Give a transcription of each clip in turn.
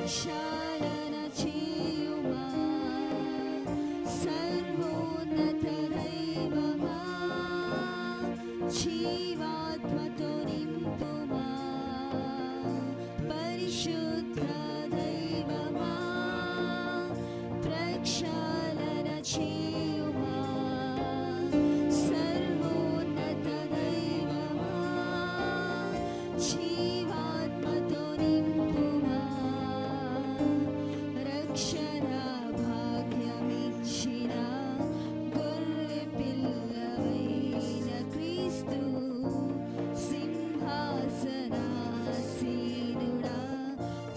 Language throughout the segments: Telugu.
ప్రక్షాళన చేయుమా సర్వోన్నత దైవమా జీవాత్మతో నింపుమా పరిశుద్ధ దైవమా ప్రక్షాళన చేయుమా సర్వోన్నత దైవమా జీవాత్మతో నింపుమా రక్షణ భాగ్యమిచ్చిన గొర్రె పిల్లవైన క్రీస్తు సింహాసనాసీనుడా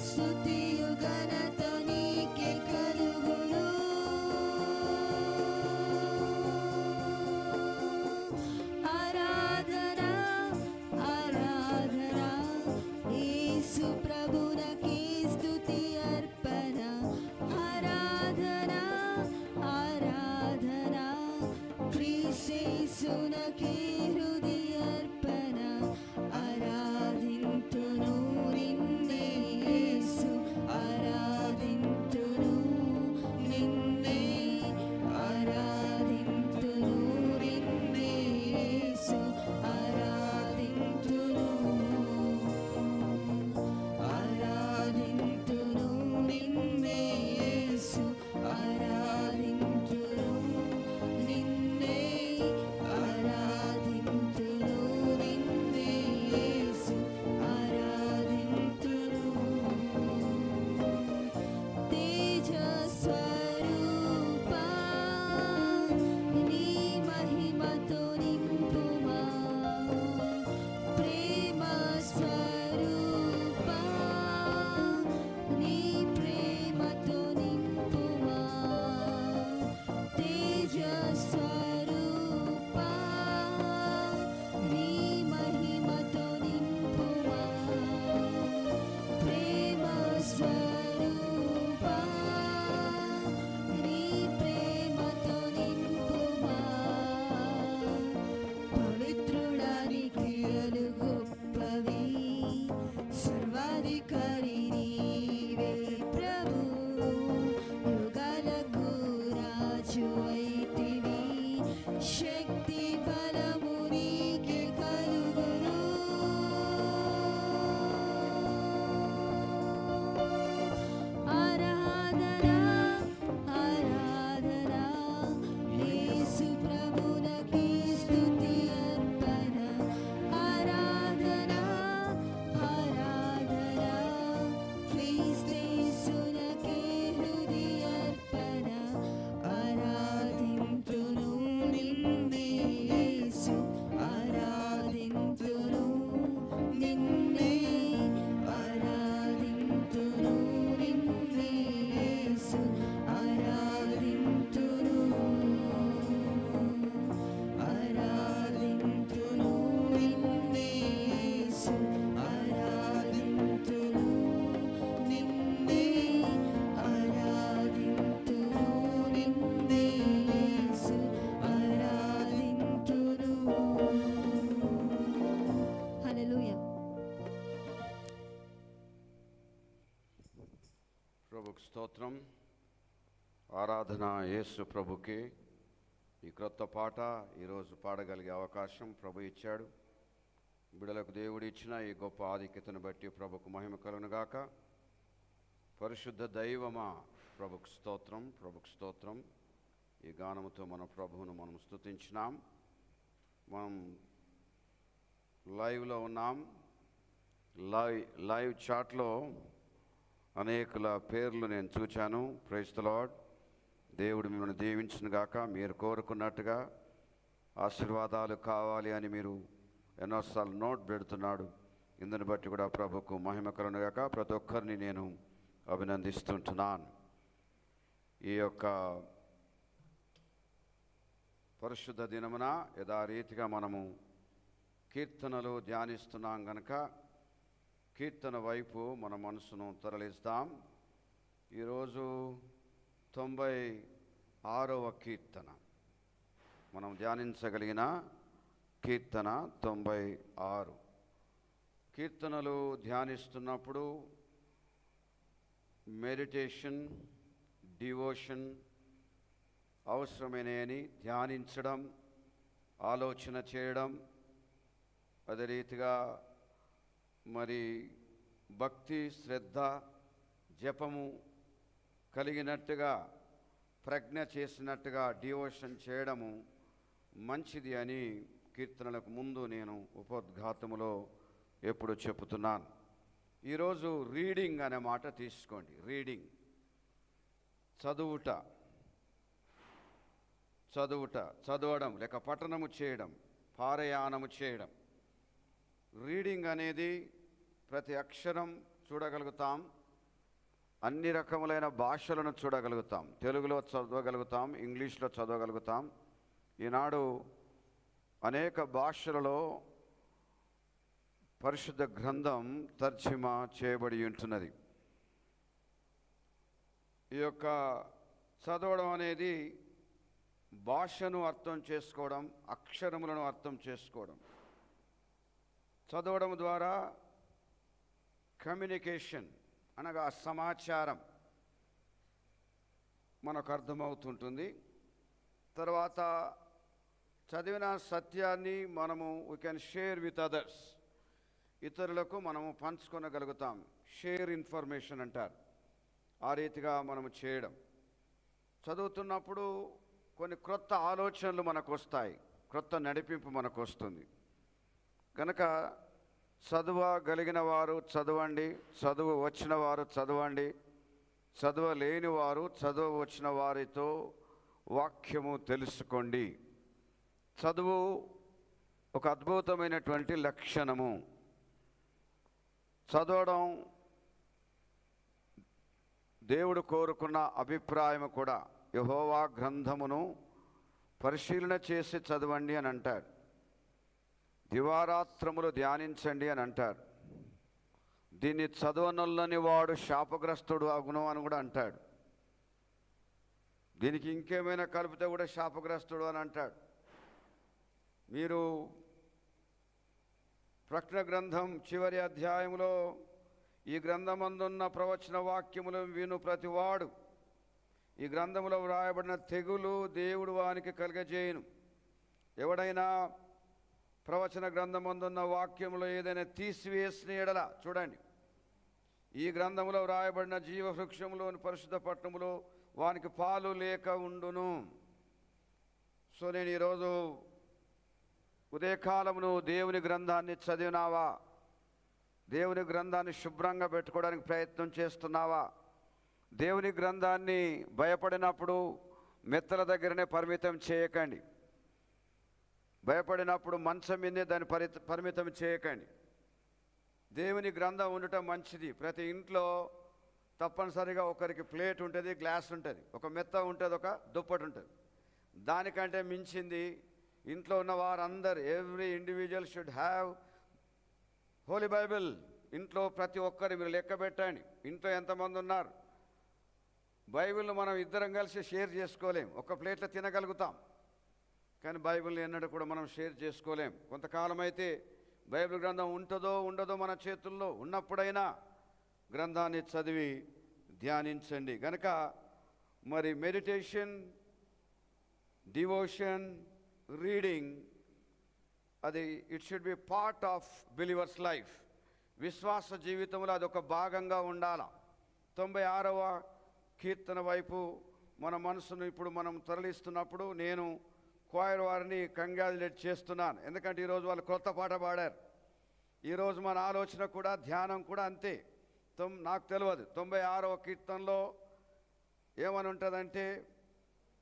స్తుతియు ఘనత నీకే కలుగును ఆరాధన ఆరాధన యేసు ప్రభునకే స్తుతి అర్పణ ఆరాధన ఆరాధన క్రీస్తేసునకే హృదయ అర్పణ ఆరాధింతును నిన్నే యేసు ఆరాధింతును నిన్నే ఆరాధింతును నిన్నే యేసు ఆరాధింతును ఆరాధింతును నిన్నే యేసు ఆరాధింతును నిన్నే ఆరాధింతును నిన్నే యేసు ఆరాధింతును తేజస్వరూపా నీ మహిమతో నింపుమా ప్రేమ స్వరూపా నీ ప్రేమతో నింపుమా తేజస్వరూపా నీ మహిమతో నింపుమా ప్రేమ స్వరూపా నీ ప్రేమతో నింపుమా పవిత్రుడాని క్రియలు గొప్పవి సర్వాధికారి నీవే ప్రభు యుగాలకు రాజు అయితివి శక్తి బలము నీకే కలుగును ఆరాధన ఆరాధన యేసు ప్రభునకే స్తుతి అర్పణ ఆరాధన ఆరాధన క్రీస్తేసునకే హృదయ అర్పణ ఆరాధింతును నిన్నే యేసు ఆరాధింతును నిన్నే ఆరాధింతును నిన్నే యేసు ఆరాధింతును ఆరాధింతును నిన్నే యేసు ఆరాధింతును నిన్నే ఆరాధింతును నిన్నే యేసు ఆరాధింతును హల్లెలూయా. ప్రభుకి స్తోత్రం. ఆరాధన యేసు ప్రభుకి. ఈ క్రొత్త పాట ఈరోజు పాడగలిగే అవకాశం ప్రభు ఇచ్చాడు. బిడలకు దేవుడు ఇచ్చిన ఈ గొప్ప ఆధిక్యతను బట్టి ప్రభుకు మహిమ కలుగునుగాక. పరిశుద్ధ దైవమా ప్రభుకు స్తోత్రం, ప్రభుకు స్తోత్రం. ఈ గానముతో మన ప్రభువును మనం స్తుతించినాం. మనం లైవ్లో ఉన్నాం. లైవ్ చాట్లో అనేకుల పేర్లు నేను చూచాను. Praise the Lord. దేవుడు మిమ్మల్ని దీవించునుగాక. మీరు కోరుకున్నట్టుగా ఆశీర్వాదాలు కావాలి అని మీరు ఎన్నోసార్లు నోట్ పెడుతున్నాడు. ఇందుని బట్టి కూడా ప్రభుకు మహిమ కలుగునుగాక. ప్రతి ఒక్కరిని నేను అభినందిస్తుంటున్నాను. ఈ యొక్క పరిశుద్ధ దినమున యథారీతిగా మనము కీర్తనలు ధ్యానిస్తున్నాం గనక కీర్తన వైపు మన మనసును తరలిస్తాం. ఈరోజు 96వ కీర్తన మనం ధ్యానించగలిగిన కీర్తన 96. కీర్తనలు ధ్యానిస్తున్నప్పుడు మెడిటేషన్, డివోషన్ అవసరమైనని ధ్యానించడం, ఆలోచన చేయడం, అదే రీతిగా మరి భక్తి, శ్రద్ధ, జపము కలిగినట్టుగా, ప్రజ్ఞ చేసినట్టుగా డివోషన్ చేయడము మంచిది అని కీర్తనలకు ముందు నేను ఉపోద్ఘాతములో ఎప్పుడు చెబుతున్నాను. ఈరోజు రీడింగ్ అనే మాట తీసుకోండి. రీడింగ్, చదవడం లేక పఠనము చేయడం, పారయానము చేయడం. రీడింగ్ అనేది ప్రతి అక్షరం చూడగలుగుతాం, అన్ని రకములైన భాషలను చూడగలుగుతాం. తెలుగులో చదవగలుగుతాం, ఇంగ్లీష్లో చదవగలుగుతాం. ఈనాడు అనేక భాషలలో పరిశుద్ధ గ్రంథం తర్జుమా చేయబడి ఉంటున్నది. ఈ యొక్క చదవడం అనేది భాషను అర్థం చేసుకోవడం, అక్షరములను అర్థం చేసుకోవడం. చదవడం ద్వారా కమ్యూనికేషన్ అనగా సమాచారం మనకు అర్థమవుతుంటుంది. తర్వాత చదివిన సత్యాన్ని మనము we can share with others, ఇతరులకు మనము పంచుకొనగలుగుతాం. షేర్ ఇన్ఫర్మేషన్ అంటారు. ఆ రీతిగా మనము చేయడం. చదువుతున్నప్పుడు కొన్ని క్రొత్త ఆలోచనలు మనకు వస్తాయి, క్రొత్త నడిపింపు మనకు వస్తుంది. కనుక చదవగలిగిన వారు చదవండి, చదువు వచ్చిన వారు చదవండి, చదవలేని వారు చదువు వచ్చిన వారితో వాక్యము తెలుసుకోండి. చదువు ఒక అద్భుతమైనటువంటి లక్షణము. చదవడం దేవుడు కోరుకున్న అభిప్రాయం కూడా. యెహోవా గ్రంథమును పరిశీలన చేసి చదవండి అని అంటాడు. దివారాత్రములు ధ్యానించండి అని అంటాడు. దీన్ని చదవనొల్లని వాడు శాపగ్రస్తుడు అగును అని కూడా అంటాడు. దీనికి ఇంకేమైనా కలిపితే కూడా శాపగ్రస్తుడు అని అంటాడు. మీరు ప్రకటన గ్రంథం చివరి అధ్యాయంలో ఈ గ్రంథమందున్న ప్రవచన వాక్యములు విను ప్రతివాడు, ఈ గ్రంథములో వ్రాయబడిన తెగులు దేవుడు వానికి కలుగజేయును. ఎవడైనా ప్రవచన గ్రంథమందున్న వాక్యములో ఏదైనా తీసివేసిన ఎడల, చూడండి, ఈ గ్రంథములో వ్రాయబడిన జీవవృక్షములోని పరిశుద్ధ పట్టణములో వానికి పాలు లేక ఉండును. సో నేను ఈరోజు ఉదయకాలమును దేవుని గ్రంథాన్ని చదివినావా? దేవుని గ్రంథాన్ని శుభ్రంగా పెట్టుకోవడానికి ప్రయత్నం చేస్తున్నావా? దేవుని గ్రంథాన్ని భయపడినప్పుడు మెత్తల దగ్గరనే పరిమితం చేయకండి. భయపడినప్పుడు మంచం మీదే దాన్ని పరిమితం చేయకండి. దేవుని గ్రంథం ఉండటం మంచిది. ప్రతి ఇంట్లో తప్పనిసరిగా ఒకరికి ప్లేట్ ఉంటుంది, గ్లాస్ ఉంటుంది, ఒక మెత్త ఉంటుంది, ఒక దుప్పటి ఉంటుంది. దానికంటే మించింది ఇంట్లో ఉన్న వారందరూ, every individual should have Holi Bible. ఇంట్లో ప్రతి ఒక్కరు మీరు లెక్క పెట్టండి, ఇంట్లో ఎంతమంది ఉన్నారు. బైబిల్ను మనం ఇద్దరం కలిసి షేర్ చేసుకోలేం. ఒక ప్లేట్లో తినగలుగుతాం, కానీ బైబిల్ని ఎన్నడూ కూడా మనం షేర్ చేసుకోలేం. కొంతకాలం అయితే బైబిల్ గ్రంథం ఉంటుందో ఉండదో మన చేతుల్లో. ఉన్నప్పుడైనా గ్రంథాన్ని చదివి ధ్యానించండి. కనుక మరి మెడిటేషన్, డివోషన్, రీడింగ్, అది it should be part of believers life. విశ్వాస జీవితంలో అదొక భాగంగా ఉండాలి. 96వ కీర్తన వైపు మన మనసును ఇప్పుడు మనం తరలిస్తున్నప్పుడు నేను క్వైర్ వారిని కంగ్రాచులేట్ చేస్తున్నాను. ఎందుకంటే ఈరోజు వాళ్ళు కొత్త పాట పాడారు. ఈరోజు మన ఆలోచన కూడా, ధ్యానం కూడా అంతే. నాకు తెలియదు 96వ కీర్తనలో ఏమని ఉంటుందంటే,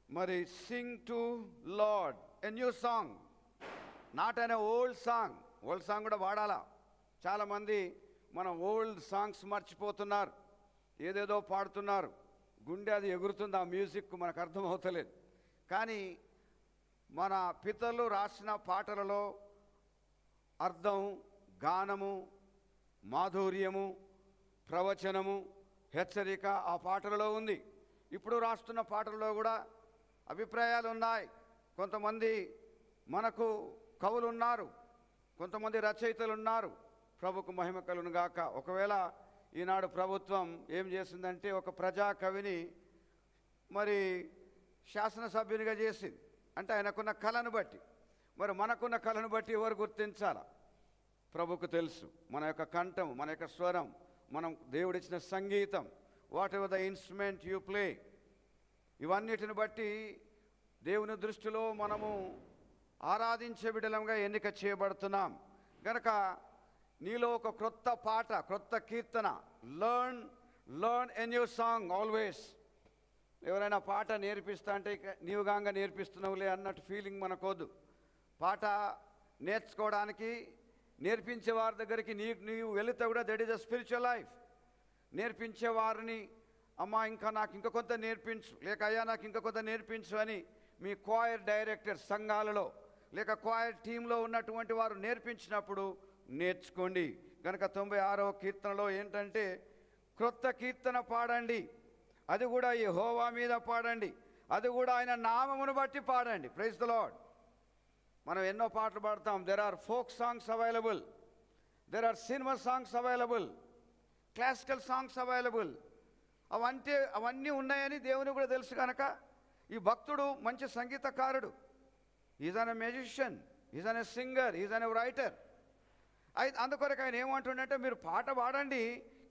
మరి Singh to lord a new song, not an old song. Old song కూడా వాడాలా. చాలామంది మనం ఓల్డ్ సాంగ్స్ మర్చిపోతున్నారు, ఏదేదో పాడుతున్నారు. గుండె అది ఎగురుతుంది, ఆ మ్యూజిక్ మనకు అర్థం అవుతలేదు. కానీ మన పితరులు రాసిన పాటలలో అర్థం, గానము, మాధుర్యము, ప్రవచనము, హెచ్చరిక ఆ పాటలలో ఉంది. ఇప్పుడు రాస్తున్న పాటలలో కూడా అభిప్రాయాలు ఉన్నాయి. కొంతమంది మనకు కవులు ఉన్నారు, కొంతమంది రచయితలు ఉన్నారు. ప్రభుకు మహిమ కలుగును గాక. ఒకవేళ ఈనాడు ప్రభుత్వం ఏం చేసిందంటే ఒక ప్రజా కవిని మరి శాసనసభ్యునిగా చేసింది. అంటే ఆయనకున్న కళను బట్టి. మరి మనకున్న కళను బట్టి ఎవరు గుర్తించాలా? ప్రభుకు తెలుసు. మన యొక్క కంఠం, మన యొక్క స్వరం, మనం దేవుడిచ్చిన సంగీతం, what ever the instrument you play, ఇవన్నిటిని బట్టి దేవుని దృష్టిలో మనము ఆరాధించే బిడ్డలంగా ఎన్నిక చేయబడుతున్నాం. గనక నీలో ఒక క్రొత్త పాట, క్రొత్త కీర్తన, learn a new song always. ఎవరైనా పాట నేర్పిస్తా అంటే నీవు గాంగా నేర్పిస్తున్నావులే అన్నట్టు ఫీలింగ్ మనకొద్దు. పాట నేర్చుకోవడానికి నేర్పించే వారి దగ్గరికి నీవు వెళితే కూడా that is a spiritual life. నేర్పించే వారిని అమ్మా నాకు ఇంకా కొంత నేర్పించు, లేక అయ్యా నాకు ఇంకా కొంత నేర్పించు అని మీ క్వాయర్ డైరెక్టర్ సంఘాలలో లేక క్వాయర్ టీంలో ఉన్నటువంటి వారు నేర్పించినప్పుడు నేర్చుకోండి. కనుక 96వ కీర్తనలో ఏంటంటే క్రొత్త కీర్తన పాడండి, అది కూడా యెహోవా మీద పాడండి, అది కూడా ఆయన నామమును బట్టి పాడండి. Praise the Lord. మనం ఎన్నో పాటలు పాడతాం. There are folk songs available, there are cinema songs available, classical songs available. అవన్నీ ఉన్నాయని దేవుని కూడా తెలుసు. కనుక ఈ భక్తుడు మంచి సంగీతకారుడు. Is an a musician, is an a singer, is an a writer. అందుకొరకు ఆయన ఏమంటుండంటే మీరు పాట పాడండి,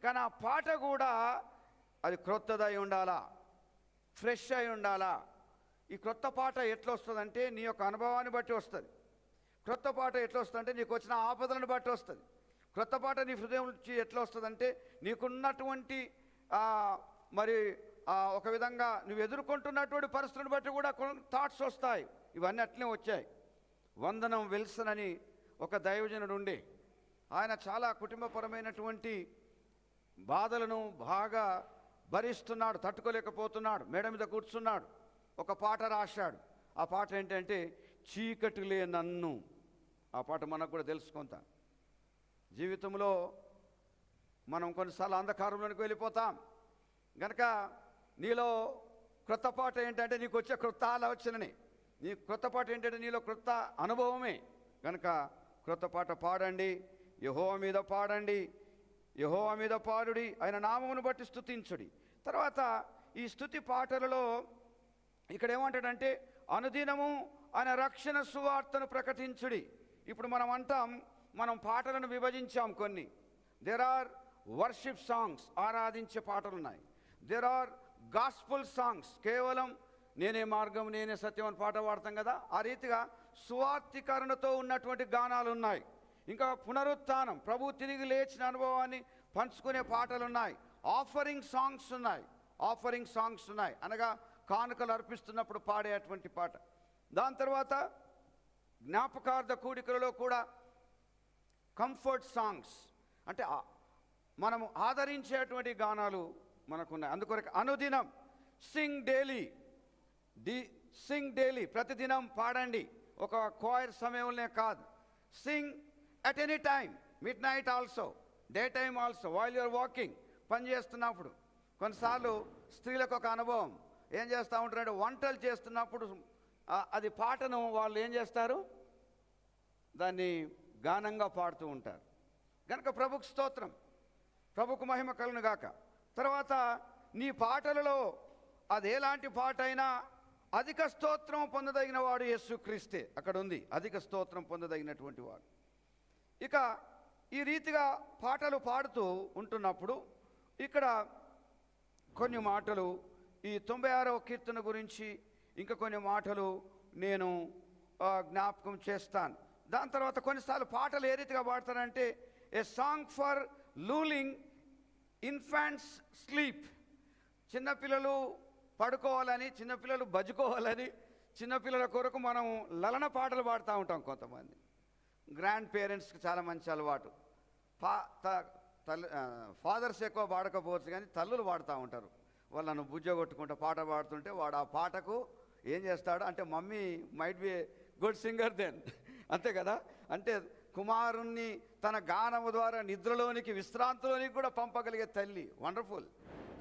కానీ ఆ పాట కూడా అది క్రొత్తదై ఉండాలా, ఫ్రెష్ అయి ఉండాలా. ఈ క్రొత్త పాట ఎట్లా వస్తుందంటే నీ యొక్క అనుభవాన్ని బట్టి వస్తుంది. క్రొత్త పాట ఎట్లా వస్తుందంటే నీకు వచ్చిన ఆపదలను బట్టి వస్తుంది. క్రొత్త పాట నీ హృదయం నుంచి ఎట్లా వస్తుందంటే నీకున్నటువంటి మరి ఒక విధంగా నువ్వు ఎదుర్కొంటున్నటువంటి పరిస్థితులను బట్టి కూడా కొన్ని థాట్స్ వస్తాయి. ఇవన్నీ అట్లనే వచ్చాయి. వందనం విల్సన్ అని ఒక దైవజనుడు ఉండే, ఆయన చాలా కుటుంబపరమైనటువంటి బాధలను బాగా భరిస్తున్నాడు, తట్టుకోలేకపోతున్నాడు, మేడ మీద కూర్చున్నాడు. ఒక పాట రాశాడు. ఆ పాట ఏంటంటే చీకటిలే నన్ను. ఆ పాట మనకు కూడా తెలుసుకుంటాం. జీవితంలో మనం కొన్నిసార్లు అంధకారంలోనికి వెళ్ళిపోతాం. గనక నీలో క్రొత్త పాట ఏంటంటే నీకు వచ్చే క్రొత్త ఆలోచనని, నీ క్రొత్త పాట ఏంటంటే నీలో క్రొత్త అనుభవమే. కనుక క్రొత్త పాట పాడండి, యెహోవా మీద పాడండి, యెహోవా మీద పాడుడి, ఆయన నామమును బట్టి స్తుతించుడి. తర్వాత ఈ స్తుతి పాటలలో ఇక్కడ ఏమంటాడంటే అనుదినము ఆయన రక్షణ సువార్తను ప్రకటించుడి. ఇప్పుడు మనం అంటాం, మనం పాటలను విభజించాం కొన్ని. దేర్ ఆర్ వర్షిప్ సాంగ్స్, ఆరాధించే పాటలు ఉన్నాయి. దేర్ ఆర్ గాస్పుల్ సాంగ్స్, కేవలం నేనే మార్గం నేనే సత్యం అని పాట పాడతాం కదా, ఆ రీతిగా సువార్తీకరణతో ఉన్నటువంటి గానాలు ఉన్నాయి. ఇంకా పునరుత్థానం, ప్రభు తిరిగి లేచిన అనుభవాన్ని పంచుకునే పాటలు ఉన్నాయి. ఆఫరింగ్ సాంగ్స్ ఉన్నాయి, అనగా కానుకలు అర్పిస్తున్నప్పుడు పాడేటువంటి పాట. దాని తర్వాత జ్ఞాపకార్థ కూడికలలో కూడా కంఫర్ట్ సాంగ్స్, అంటే మనము ఆదరించేటువంటి గానాలు మనకున్నాయి. అందుకొరకు అనుదినం సింగ్ డైలీ, ప్రతిదినం పాడండి. ఒక క్వాయర్ సమయంలోనే కాదు, sing at any time, midnight also, day time also, while you're walking, పని చేస్తున్నప్పుడు. కొన్నిసార్లు స్త్రీలకు ఒక అనుభవం, ఏం చేస్తూ ఉంటారంటే వంటలు చేస్తున్నప్పుడు అది పాటను వాళ్ళు ఏం చేస్తారు, దాన్ని గానంగా పాడుతూ ఉంటారు. కనుక ప్రభుకు స్తోత్రం, ప్రభుకు మహిమ కలుగును గాక. తర్వాత నీ పాటలలో అది ఎలాంటి పాట అయినా అధిక స్తోత్రం పొందదగిన వాడు యేసుక్రీస్తే. అక్కడ ఉంది అధిక స్తోత్రం పొందదగినటువంటి వాడు. ఇక ఈ రీతిగా పాటలు పాడుతూ ఉంటున్నప్పుడు ఇక్కడ కొన్ని మాటలు ఈ 96వ కీర్తన గురించి ఇంకా కొన్ని మాటలు నేను జ్ఞాపకం చేస్తాను. దాని తర్వాత కొన్నిసార్లు పాటలు ఏ రీతిగా పాడతారంటే ఏ సాంగ్ ఫర్ లూలింగ్ ఇన్ఫాంట్స్ స్లీప్. చిన్నపిల్లలు పడుకోవాలని, చిన్నపిల్లలు బజ్జుకోవాలని, చిన్నపిల్లల కొరకు మనం లలన పాటలు పాడుతూ ఉంటాం. కొంతమంది గ్రాండ్ పేరెంట్స్కి చాలా మంచి అలవాటు. ఫాదర్స్ ఎక్కువ పాడకపోవచ్చు కానీ తల్లులు పాడుతూ ఉంటారు. వాళ్ళను బుజ్జగొట్టుకుంటూ పాట పాడుతుంటే వాడు ఆ పాటకు ఏం చేస్తాడు అంటే mummy might be good singer then, అంతే కదా. అంటే కుమారుణ్ణి తన గానము ద్వారా నిద్రలోనికి విశ్రాంతిలోనికి కూడా పంపగలిగే తల్లి. వండర్ఫుల్.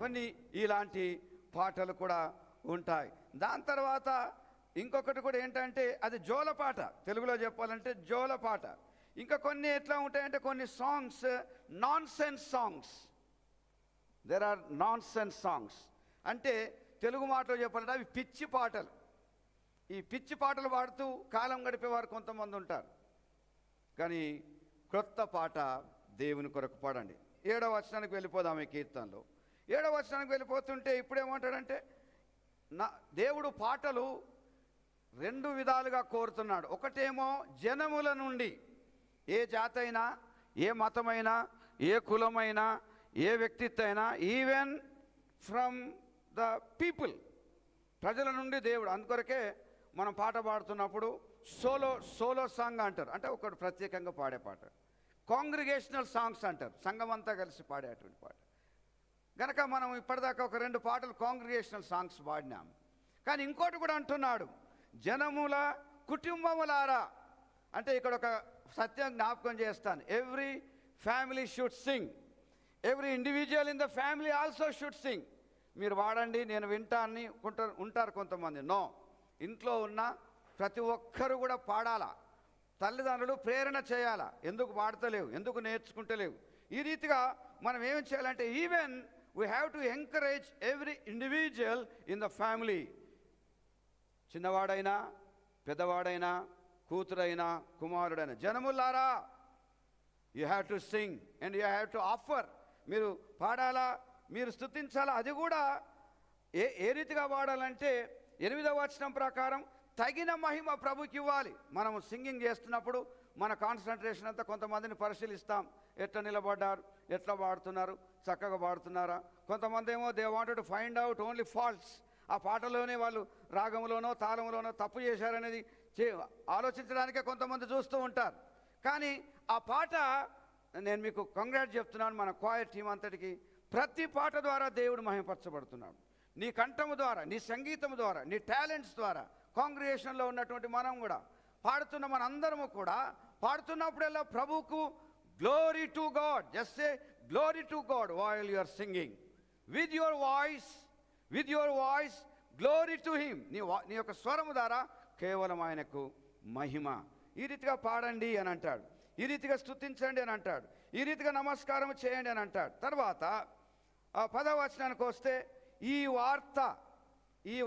కొన్ని ఇలాంటి పాటలు కూడా ఉంటాయి. దాని తర్వాత ఇంకొకటి కూడా ఏంటంటే అది జోలపాట, తెలుగులో చెప్పాలంటే జోలపాట. ఇంకా కొన్ని ఎట్లా ఉంటాయంటే కొన్ని songs nonsense songs, there are nonsense songs. అంటే తెలుగు మాటలో చెప్పాలంటే అవి పిచ్చి పాటలు. ఈ పిచ్చి పాటలు పాడుతూ కాలం గడిపేవారు కొంతమంది ఉంటారు. కానీ క్రొత్త పాట దేవుని కొరకు పాడండి. 7వ వచనానికి వెళ్ళిపోదాం. ఈ కీర్తనలో 7వ వచనానికి వెళ్ళిపోతుంటే ఇప్పుడేమంటాడంటే, దేవుడు పాటలు 2 విధాలుగా కోరుతున్నాడు. ఒకటేమో జనముల నుండి, ఏ జాతైనా, ఏ మతమైనా, ఏ కులమైనా, ఏ వ్యక్తిత్వ అయినా, ఈవెన్ ఫ్రమ్ ద పీపుల్, ప్రజల నుండి దేవుడు. అందుకొరకే మనం పాట పాడుతున్నప్పుడు సోలో సాంగ్ అంటారు, అంటే ఒకటి ప్రత్యేకంగా పాడే పాట. కాంగ్రిగేషనల్ సాంగ్స్ అంటారు, సంఘం అంతా కలిసి పాడేటువంటి పాట. గనక మనం ఇప్పటిదాకా ఒక 2 పాటలు కాంగ్రిగేషనల్ సాంగ్స్ పాడినాం. కానీ ఇంకోటి కూడా అంటున్నాడు, జనముల కుటుంబములారా. అంటే ఇక్కడ ఒక సత్యం జ్ఞాపకం చేస్తాను. Every family should Singh, every individual in the family also should Singh. మీరు వాడండి, నేను వింటాన్ని ఉంటారు కొంతమంది. నో, ఇంట్లో ఉన్న ప్రతి ఒక్కరు కూడా పాడాలా. తల్లిదండ్రులు ప్రేరణ చేయాలా. ఎందుకు పాడతలేవు, ఎందుకు నేర్చుకుంటలేవు? ఈ రీతిగా మనం ఏం చేయాలంటే, even we have to encourage every individual in the family. చిన్నవాడైనా, పెద్దవాడైనా, కూతురైనా, కుమారుడైనా, జనములారా, you have to sing and you have to offer. మీరు పాడాలా, మీరు స్తుతించాలా. అది కూడా ఏ రీతిగా పాడాలంటే 8వ వచనం ప్రకారం తగిన మహిమ ప్రభుకి ఇవ్వాలి. మనం సింగింగ్ చేస్తున్నప్పుడు మన కాన్సన్ట్రేషన్ అంతా కొంతమందిని పరిశీలిస్తాం. ఎట్లా నిలబడ్డారు, ఎట్లా పాడుతున్నారు, చక్కగా పాడుతున్నారా. కొంతమంది ఏమో they wanted to find out only faults. ఆ పాటలోనే వాళ్ళు రాగంలోనో తాళంలోనో తప్పు చేశారనేది ఆలోచించడానికే కొంతమంది చూస్తూ ఉంటారు. కానీ ఆ పాట, నేను మీకు కంగ్రాట్స్ చెప్తున్నాను మన క్వైర్ టీం అంతటికి, ప్రతి పాట ద్వారా దేవుడు మహిమపరచబడుతున్నాడు. నీ కంఠము ద్వారా, నీ సంగీతం ద్వారా, నీ టాలెంట్స్ ద్వారా. కాంగ్రిగేషన్లో ఉన్నటువంటి మనం కూడా పాడుతున్న మనందరము కూడా పాడుతున్నప్పుడల్లా ప్రభువుకు glory to God. Just say glory to God while you are singing with your voice glory to him. నీ యొక్క స్వరము ద్వారా కేవలం ఆయనకు మహిమ. ఈ రీతిగా పాడండి అని అంటాడు, ఈ రీతిగా స్తుతించండి అని అంటాడు, ఈ రీతిగా నమస్కారం చేయండి అని అంటాడు. తర్వాత 10వ వచనానికి వస్తే, ఈ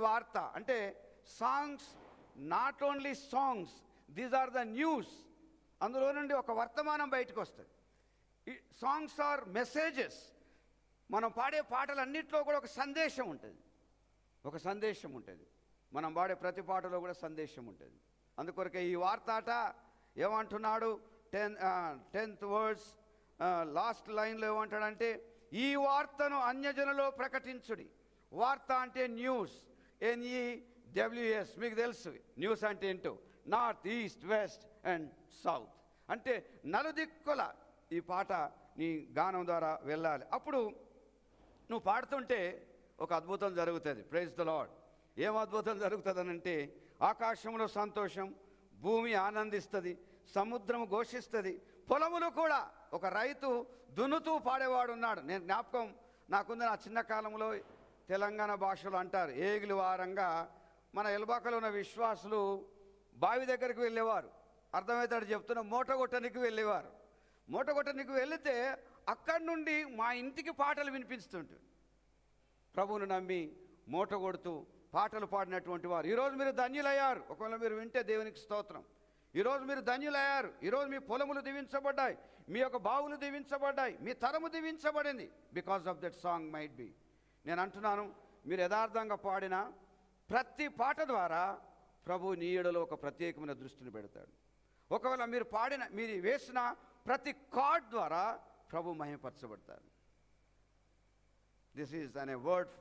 వార్త అంటే songs, not only songs, these are the news. అందులో నుండి ఒక వర్తమానం బయటకు వస్తుంది. Songs are messages. మనం పాడే పాటలన్నింటిలో కూడా ఒక సందేశం ఉంటుంది. మనం పాడే ప్రతి పాటలో కూడా సందేశం ఉంటుంది. అందుకొరకే ఈ వార్తాట ఏమంటున్నాడు, 10th వర్డ్స్ లాస్ట్ లైన్లో ఏమంటాడంటే, ఈ వార్తను అన్యజనులో ప్రకటించుడి. వార్త అంటే న్యూస్, NEWS. మీకు తెలుసు న్యూస్ అంటే ఏంటో. North, east, west and south. అంటే నలుదిక్కుల ఈ పాట నీ గానం ద్వారా వెళ్ళాలి. అప్పుడు నువ్వు పాడుతుంటే ఒక అద్భుతం జరుగుతుంది. Praise the Lord. ఏం అద్భుతం జరుగుతుందనంటే, ఆకాశంలో సంతోషం, భూమి ఆనందిస్తుంది, సముద్రం ఘోషిస్తుంది, పొలములు కూడా. ఒక రైతు దున్నుతూ పాడేవాడు ఉన్నాడు. నేను జ్ఞాపకం నాకుంది, నా చిన్న కాలంలో తెలంగాణ భాషలో అంటారు, ఏగిలి వారంగా మన ఎల్బాకలో ఉన్న విశ్వాసులు బావి దగ్గరికి వెళ్ళేవారు. అర్థమవుతాడు చెప్తున్నా, మూటగొట్టనికి వెళ్ళేవారు. మూటగొట్టనికి వెళితే అక్కడి నుండి మా ఇంటికి పాటలు వినిపిస్తుంటారు. ప్రభువును నమ్మి మూట కొడుతూ పాటలు పాడినటువంటి వారు. ఈరోజు మీరు ధన్యులయ్యారు. ఒకవేళ మీరు వింటే దేవునికి స్తోత్రం. ఈరోజు మీరు ధన్యులయ్యారు. ఈరోజు మీ పొలములు దీవించబడ్డాయి, మీ యొక్క బావులు దీవించబడ్డాయి, మీ తరము దీవించబడింది. Because of that song might be. నేను అంటున్నాను, మీరు యథార్థంగా పాడిన ప్రతి పాట ద్వారా ప్రభు నీ ఎడలో ఒక ప్రత్యేకమైన దృష్టిని పెడతాడు. ఒకవేళ మీరు వేసిన ప్రతి కార్డ్ ద్వారా ప్రభు మహిమపరచబడతారు. This is an a word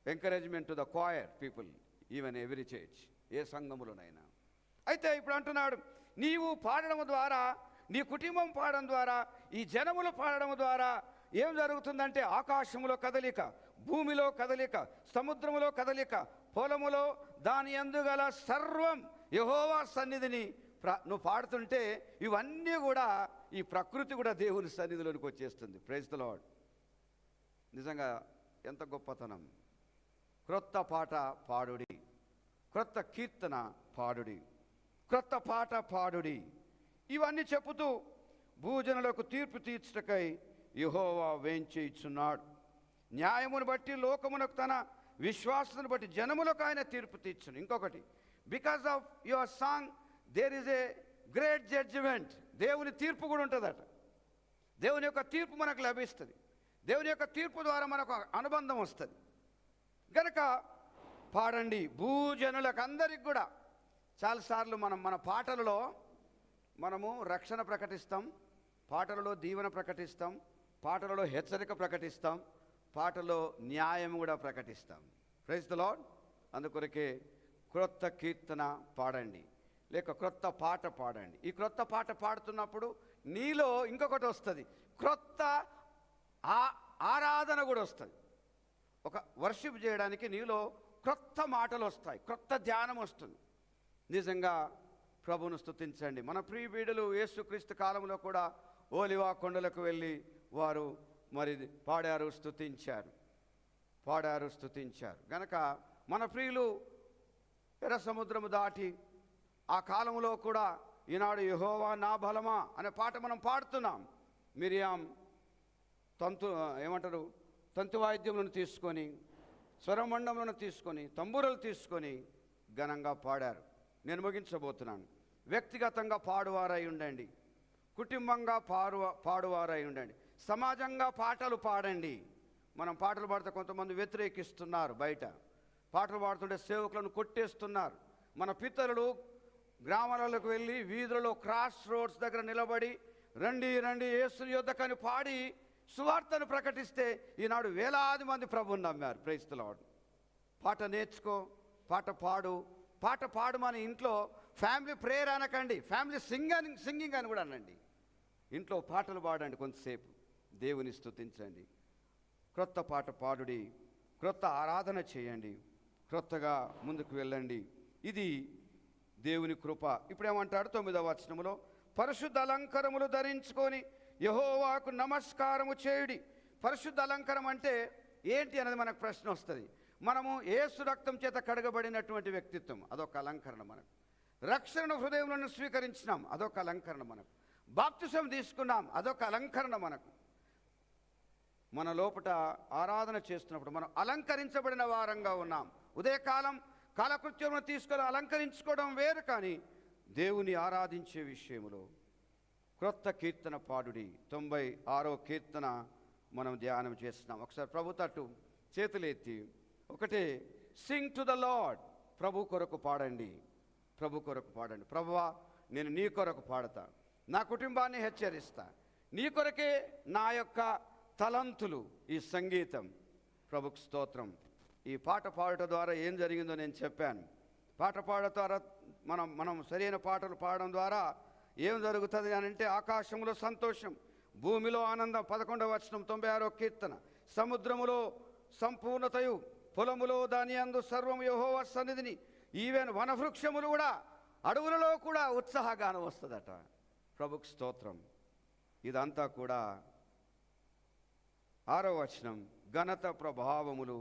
encouragement to the choir people, even every church, ఏ సంఘములోనైనా. అయితే ఇప్పుడు అంటున్నాడు, నీవు పాడడం ద్వారా, నీ కుటుంబం పాడడం ద్వారా, ఈ జనములు పాడడం ద్వారా ఏం జరుగుతుందంటే, ఆకాశములో కదలిక, భూమిలో కదలిక, సముద్రములో కదలిక, పొలములో దాని యందు గల సర్వం యెహోవా సన్నిధిని నువ్వు పాడుతుంటే ఇవన్నీ కూడా, ఈ ప్రకృతి కూడా దేవుని సన్నిధిలోనికి వచ్చేస్తుంది. Praise the Lord. నిజంగా ఎంత గొప్పతనం. క్రొత్త పాట పాడుడి, క్రొత్త కీర్తన పాడుడి, క్రొత్త పాట పాడుడి. ఇవన్నీ చెప్పుతూ భూజనులకు తీర్పు తీర్చుటకై యెహోవా వేంచేయుచున్నాడు. న్యాయమును బట్టి లోకమునకు తన విశ్వాసను బట్టి జనములకు ఆయన తీర్పు తీర్చును. ఇంకొకటి, because of your song there is a great judgement. దేవుని తీర్పు కూడా ఉంటుందట. దేవుని యొక్క తీర్పు మనకు లభిస్తుంది. దేవుని యొక్క తీర్పు ద్వారా మనకు అనుబంధం వస్తుంది. కనుక పాడండి భూజనులకు అందరికి కూడా. చాలాసార్లు మన పాటలలో మనము రక్షణ ప్రకటిస్తాం, పాటలలో దీవెన ప్రకటిస్తాం, పాటలలో హెచ్చరిక ప్రకటిస్తాం, పాటలో న్యాయం కూడా ప్రకటిస్తాం. Praise the lord. అందుకొరకే క్రొత్త కీర్తన పాడండి, లేక క్రొత్త పాట పాడండి. ఈ క్రొత్త పాట పాడుతున్నప్పుడు నీలో ఇంకొకటి వస్తుంది, క్రొత్త ఆరాధన కూడా వస్తుంది. ఒక వర్షిప్ చేయడానికి నీలో క్రొత్త మాటలు వస్తాయి, క్రొత్త ధ్యానం వస్తుంది. నిజంగా ప్రభువును స్తుతించండి. మన ప్రియబిడ్డలు యేసుక్రీస్తు కాలంలో కూడా ఓలివా కొండలకు వెళ్ళి వారు మరి పాడారు, స్తుతించారు. గనక మన ప్రియులు ఎర్ర సముద్రము దాటి ఆ కాలంలో కూడా ఈనాడు యెహోవా నా బలమా అనే పాట మనం పాడుతున్నాం. మిరియాం తంతు వాయిద్యములను తీసుకొని, స్వరమండములను తీసుకొని, తంబూరలు తీసుకొని ఘనంగా పాడారు. నేను ముగించబోతున్నాను. వ్యక్తిగతంగా పాడువారై ఉండండి, కుటుంబంగా పాడువారై ఉండండి, సమాజంగా పాటలు పాడండి. మనం పాటలు పాడితే కొంతమంది వ్యతిరేకిస్తున్నారు, బయట పాటలు పాడుతుంటే సేవకులను కొట్టేస్తున్నారు. మన పితరులు గ్రామాలకు వెళ్ళి వీధులలో క్రాస్ రోడ్స్ దగ్గర నిలబడి రండి రండి యేసు యొద్దకని పాడి సువార్తను ప్రకటిస్తే ఈనాడు వేలాది మంది ప్రభువుని నమ్మారు. Praise the Lord. పాట నేర్చుకో, పాట పాడు. మన ఇంట్లో ఫ్యామిలీ ప్రేయర్ అనకండి, ఫ్యామిలీ సింగింగ్ అని కూడా అనండి. ఇంట్లో పాటలు పాడండి, కొంతసేపు దేవుని స్తుతించండి, క్రొత్త పాట పాడుడి, క్రొత్త ఆరాధన చేయండి, క్రొత్తగా ముందుకు వెళ్ళండి. ఇది దేవుని కృప. ఇప్పుడేమంటాడు 9వ వచనములో, పరిశుద్ధ అలంకరములు ధరించుకొని యెహోవాకు నమస్కారము చేయుడి. పరిశుద్ధ అలంకారం అంటే ఏంటి అనేది మనకు ప్రశ్న వస్తుంది. మనము యేసు రక్తం చేత కడగబడినటువంటి వ్యక్తిత్వం, అదొక అలంకరణ మనకు. రక్షణ హృదయంలో స్వీకరించినాం, అదొక అలంకరణ మనకు. బాప్తిసం తీసుకున్నాం, అదొక అలంకరణ మనకు. మన లోపట ఆరాధన చేస్తున్నప్పుడు మనం అలంకరించబడిన వారంగా ఉన్నాం. ఉదయకాలం కాలకృత్యమును తీసుకొని అలంకరించుకోవడం వేరు, కానీ దేవుని ఆరాధించే విషయంలో క్రొత్త కీర్తన పాడుడి. 96వ కీర్తన మనం ధ్యానం చేస్తున్నాం. ఒకసారి ప్రభు తట్టు చేతులెత్తి ఒకటే, సింగ్ టు ద లార్డ్. ప్రభు కొరకు పాడండి, ప్రభు కొరకు పాడండి. ప్రభువా, నేను నీ కొరకు పాడతా, నా కుటుంబాన్ని హెచ్చరిస్తా, నీ కొరకే నా యొక్క తలంతులు. ఈ సంగీతం ప్రభుకు స్తోత్రం. ఈ పాట పాడటం ద్వారా ఏం జరిగిందో నేను చెప్పాను. పాట పాడటం ద్వారా మనం సరైన పాటలు పాడడం ద్వారా ఏం జరుగుతుంది అని అంటే, ఆకాశంలో సంతోషం, భూమిలో ఆనందం. 11వ వచనం 96వ కీర్తన, సముద్రములో సంపూర్ణతయు, పొలములో దాని యందు సర్వము యెహోవా సన్నిధిని, ఈవెన్ వనవృక్షములు కూడా, అడవులలో కూడా ఉత్సాహగానం వస్తుందట. ప్రభుకు స్తోత్రం. ఇదంతా కూడా 6వ వచనం, ఘనత ప్రభావములు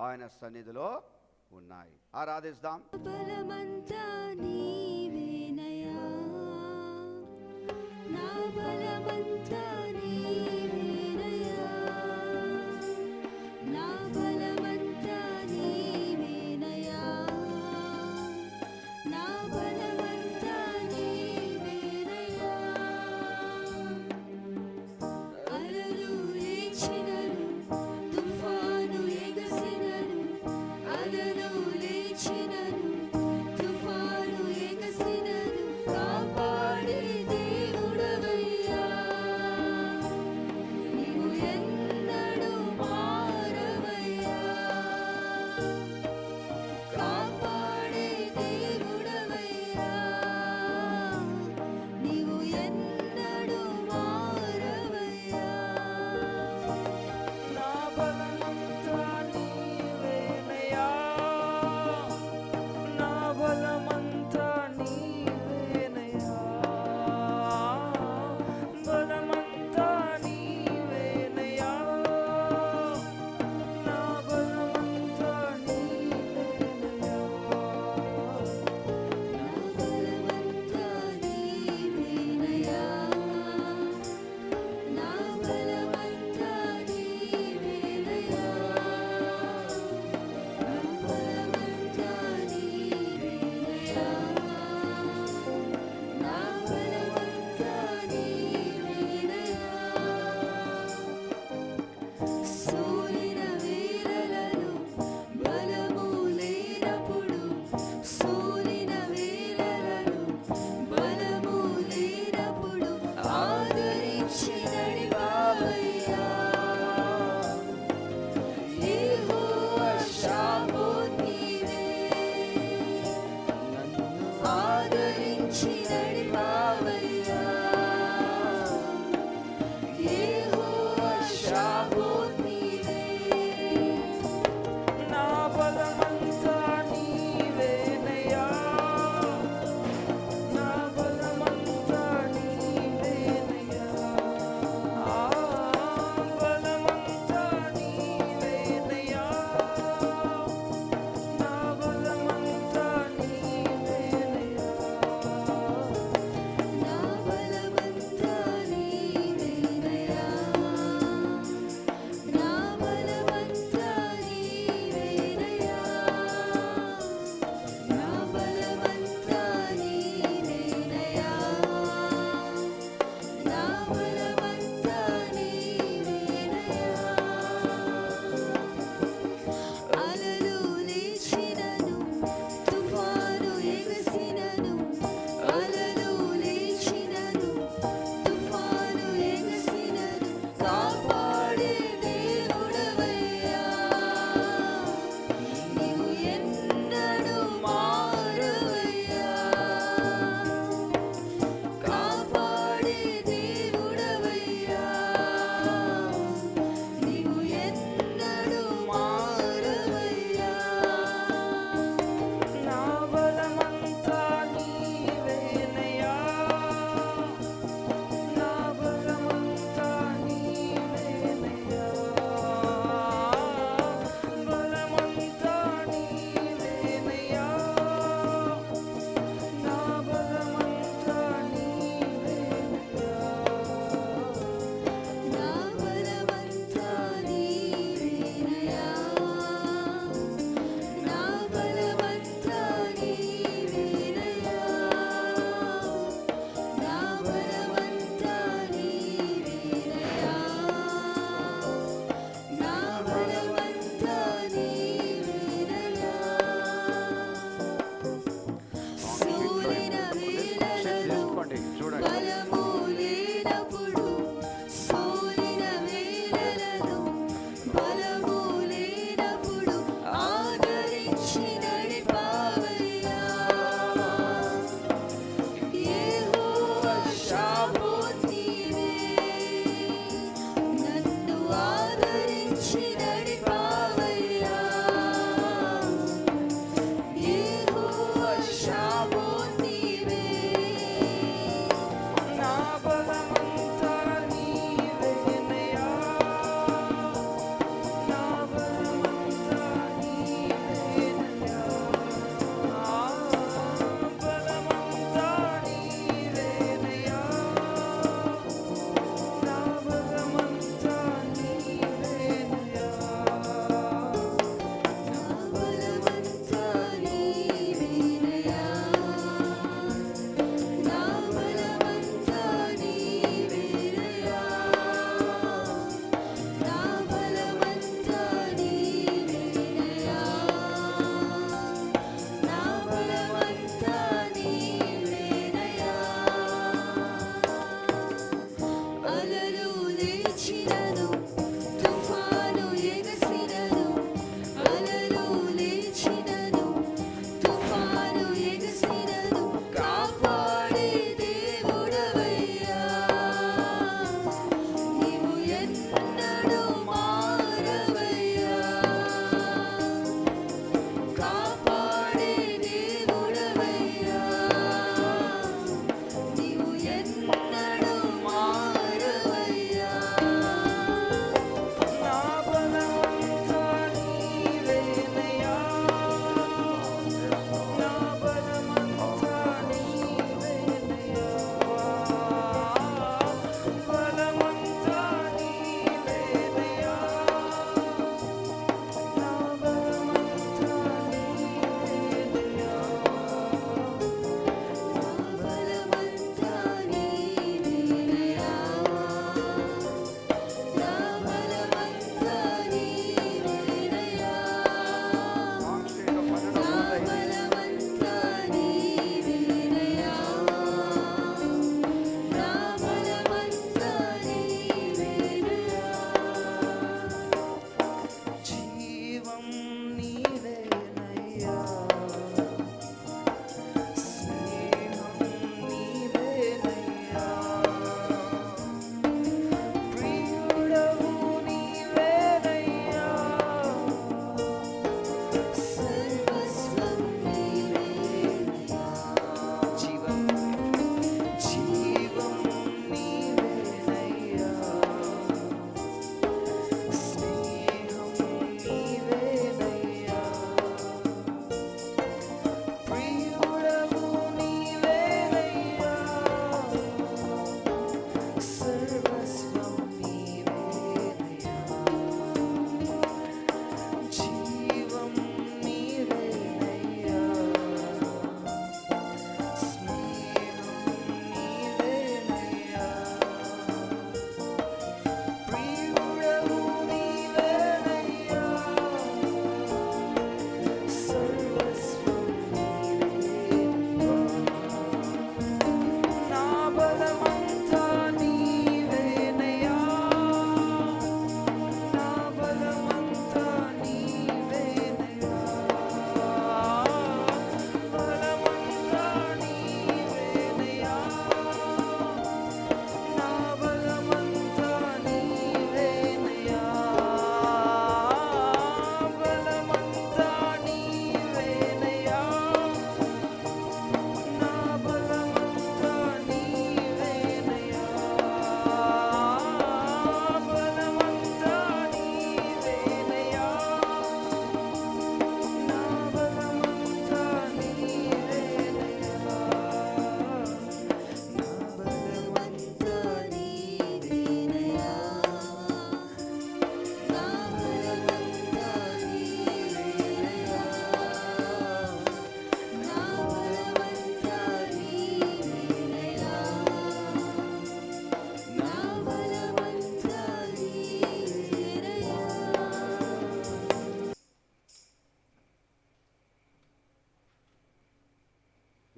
ఆయన సన్నిధిలో ఉన్నాయి. ఆరాధిస్తాం. బలమంతా నీవేనయ్యా, నా బలమంతా నీవేనయ్యా, నా బలమంతా నీవేనయ్యా, నా బలమంతా నీవేనయ్యా. అలలు లేచినను, తుఫాను ఎగసినను, అలలు లేచినను, తుఫాను ఎగసినను, కాపాడే దేవుడవయ్యా,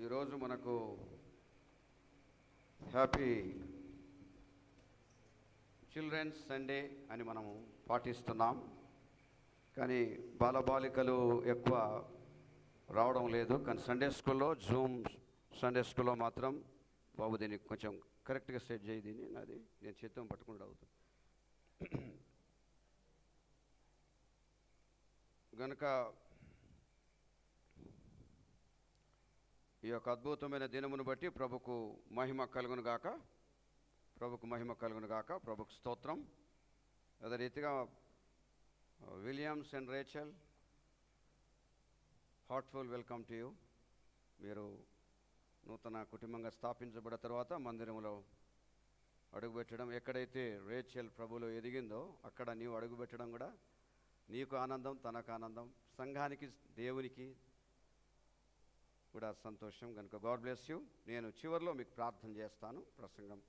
ఈరోజు మనకు హ్యాపీ చిల్డ్రన్స్ సండే అని మనం పాటిస్తున్నాం. కానీ బాలబాలికలు ఎక్కువ రావడం లేదు. కానీ సండే స్కూల్లో జూమ్ సండే స్కూల్లో మాత్రం బాబు దీన్ని కొంచెం కరెక్ట్గా సెట్ చేయి, దీన్ని నాది నేను చేత్తో పట్టుకుంటూ అవుతుంది గనుక ఈ యొక్క అద్భుతమైన దినమును బట్టి ప్రభుకు మహిమ కలుగును గాక, ప్రభుకు స్తోత్రం. అదే రీతిగా Williams and Rachel, heartful welcome to you. మీరు నూతన కుటుంబంగా స్థాపించబడిన తర్వాత మందిరంలో అడుగుపెట్టడం, ఎక్కడైతే రేచల్ ప్రభులో ఎదిగిందో అక్కడ నీవు అడుగుపెట్టడం కూడా నీకు ఆనందం, తనకు ఆనందం, సంఘానికి దేవునికి కూడా సంతోషం. కనుక గాడ్ బ్లెస్ యూ. నేను చివరిలో మీకు ప్రార్థన చేస్తాను ప్రసంగం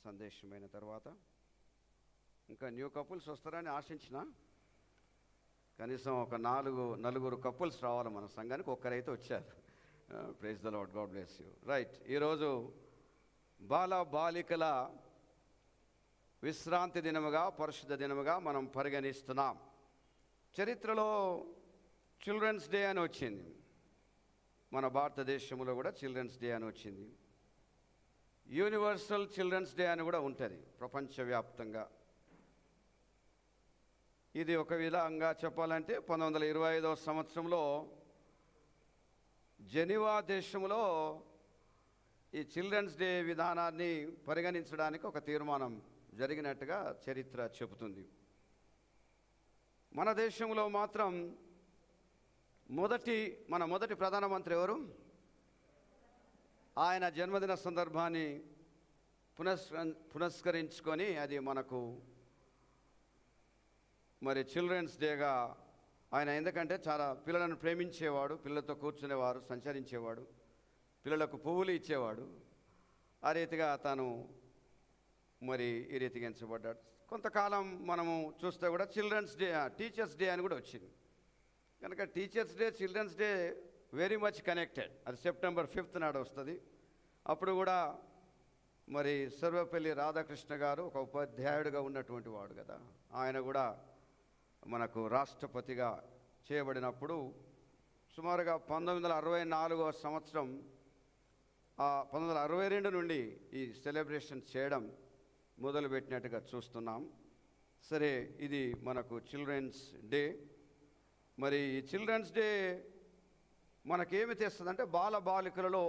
సందేశమైన తర్వాత. ఇంకా న్యూ కపుల్స్ వస్తారని ఆశించిన, కనీసం ఒక నలుగురు కపుల్స్ రావాలి మన సంఘానికి. ఒక్కరైతే వచ్చారు. Praise the Lord, God bless you. Right, ఈరోజు బాలికల విశ్రాంతి దినముగా, పరిశుద్ధ దినముగా మనం పరిగణిస్తున్నాం. చరిత్రలో చిల్డ్రన్స్ డే అని వచ్చింది. మన భారతదేశంలో కూడా చిల్డ్రన్స్ డే అని వచ్చింది. యూనివర్సల్ చిల్డ్రన్స్ డే అని కూడా ఉంటుంది ప్రపంచవ్యాప్తంగా. ఇది ఒక విధంగా చెప్పాలంటే 1925వ సంవత్సరంలో జెనీవా దేశంలో ఈ చిల్డ్రన్స్ డే విధానాన్ని పరిగణించడానికి ఒక తీర్మానం జరిగినట్టుగా చరిత్ర చెబుతుంది. మన దేశంలో మాత్రం మన మొదటి ప్రధానమంత్రి ఎవరు? ఆయన జన్మదిన సందర్భాన్ని పునస్కరించుకొని అది మనకు మరి చిల్డ్రన్స్ డేగా ఆయన, ఎందుకంటే చాలా పిల్లలను ప్రేమించేవాడు, పిల్లలతో కూర్చునేవారు, సంచరించేవాడు, పిల్లలకు పువ్వులు ఇచ్చేవాడు. ఆ రీతిగా తాను మరి ఈ రీతిగా ఎంచబడ్డాడు. కొంతకాలం మనము చూస్తే కూడా చిల్డ్రన్స్ డే, టీచర్స్ డే అని కూడా వచ్చింది. కనుక teachers day, children's day very much connected. అది సెప్టెంబర్ 5th నాడు వస్తుంది. అప్పుడు కూడా మరి సర్వపల్లి రాధాకృష్ణ గారు ఒక ఉపాధ్యాయుడిగా ఉన్నటువంటి వాడు కదా, ఆయన కూడా మనకు రాష్ట్రపతిగా చేయబడినప్పుడు సుమారుగా 1964వ సంవత్సరం 1962 నుండి ఈ సెలబ్రేషన్ చేయడం మొదలుపెట్టినట్టుగా చూస్తున్నాం. సరే, ఇది మనకు చిల్డ్రన్స్ డే. మరి ఈ చిల్డ్రన్స్ డే మనకేమి తెస్తుంది? బాలికలలో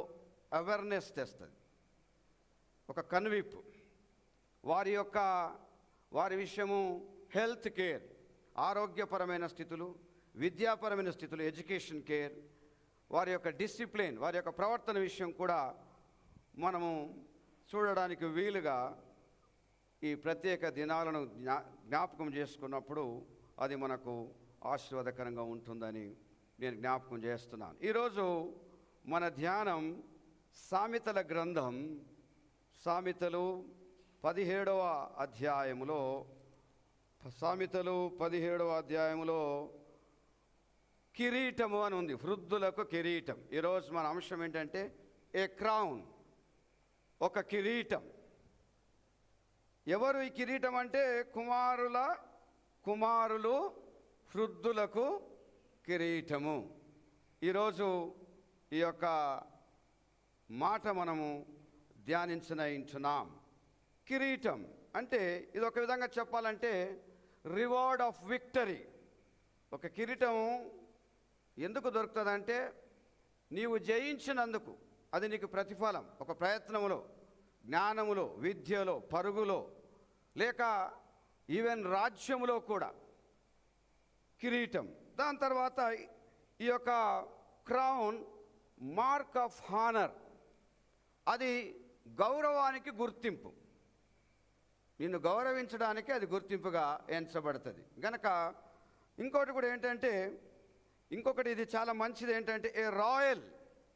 అవేర్నెస్ తెస్తుంది, ఒక కనువిప్పు. వారి విషయము హెల్త్ కేర్, ఆరోగ్యపరమైన స్థితులు, విద్యాపరమైన స్థితులు, ఎడ్యుకేషన్ కేర్, వారి యొక్క డిసిప్లిన్, వారి యొక్క ప్రవర్తన విషయం కూడా మనము చూడడానికి వీలుగా ఈ ప్రత్యేక దినాలను జ్ఞాపకం చేసుకున్నప్పుడు అది మనకు ఆశీర్వాదకరంగా ఉంటుందని నేను జ్ఞాపకం చేస్తున్నాను. ఈరోజు మన ధ్యానం సామెతల గ్రంథం, సామెతలు 17వ అధ్యాయములో, సామెతలు 17వ అధ్యాయములో కిరీటము అని ఉంది. వృద్ధులకు కిరీటం. ఈరోజు మన అంశం ఏంటంటే ఏ క్రౌన్, ఒక కిరీటం. ఎవరు ఈ కిరీటం అంటే కుమారులు వృద్ధులకు కిరీటము. ఈరోజు ఈ యొక్క మాట మనము ధ్యానించున్నాం. కిరీటం అంటే ఇది ఒక విధంగా చెప్పాలంటే రివార్డ్ ఆఫ్ విక్టరీ. ఒక కిరీటం ఎందుకు దొరుకుతుందంటే నీవు జయించినందుకు అది నీకు ప్రతిఫలం. ఒక ప్రయత్నములో, జ్ఞానములో, విద్యలో, పరుగులో, లేక ఈవెన్ రాజ్యములో కూడా కిరీటం. దాని తర్వాత ఈ యొక్క క్రౌన్ మార్క్ ఆఫ్ హానర్, అది గౌరవానికి గుర్తింపు. నిన్ను గౌరవించడానికి అది గుర్తింపుగా ఎంచబడుతుంది. గనక ఇంకోటి కూడా ఏంటంటే, ఇంకొకటి ఇది చాలా మంచిది ఏంటంటే ఏ రాయల్,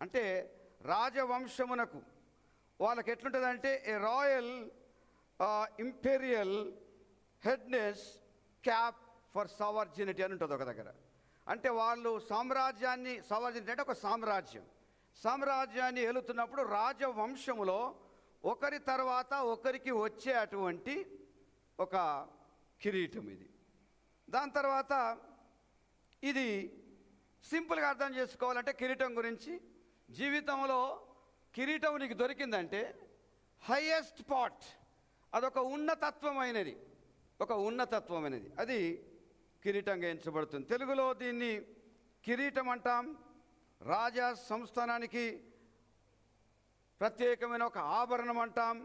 అంటే రాజవంశమునకు వాళ్ళకి ఎట్లుంటుందంటే a royal imperial headdress cap for sovereignty అని ఉంటుంది ఒక దగ్గర. అంటే వాళ్ళు సామ్రాజ్యాన్ని, సవర్జినిటీ అంటే ఒక సామ్రాజ్యం, సామ్రాజ్యాన్ని ఏలుతున్నప్పుడు రాజవంశములో ఒకరి తర్వాత ఒకరికి వచ్చే అటువంటి ఒక కిరీటం ఇది. దాని తర్వాత ఇది సింపుల్గా అర్థం చేసుకోవాలంటే కిరీటం గురించి, జీవితంలో కిరీటం నీకు దొరికిందంటే హైయెస్ట్ పార్ట్, అదొక ఉన్నతత్వమైనది, ఒక ఉన్నతత్వమైనది, అది కిరీటంగా ఎంచబడుతుంది. తెలుగులో దీన్ని కిరీటం అంటాం. రాజా సంస్థానానికి ప్రత్యేకమైన ఒక ఆభరణం అంటాం.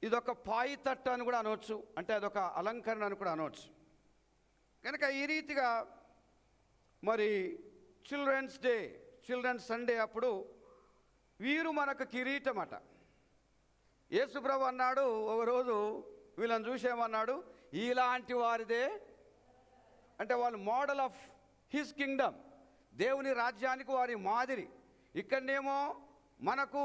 ఇదొక పాయితట్టు అని కూడా అనవచ్చు, అంటే అదొక అలంకరణ అని కూడా అనవచ్చు. కనుక ఈ రీతిగా మరి చిల్డ్రన్స్ సండే అప్పుడు వీరు మనకు కిరీటం అట. యేసుప్రభు అన్నాడు ఒకరోజు, వీళ్ళని చూసేమన్నాడు, ఇలాంటి వారిదే, అంటే వాళ్ళు మోడల్ ఆఫ్ హిస్ కింగ్డమ్, దేవుని రాజ్యానికి వారి మాదిరి. ఇక్కడనేమో మనకు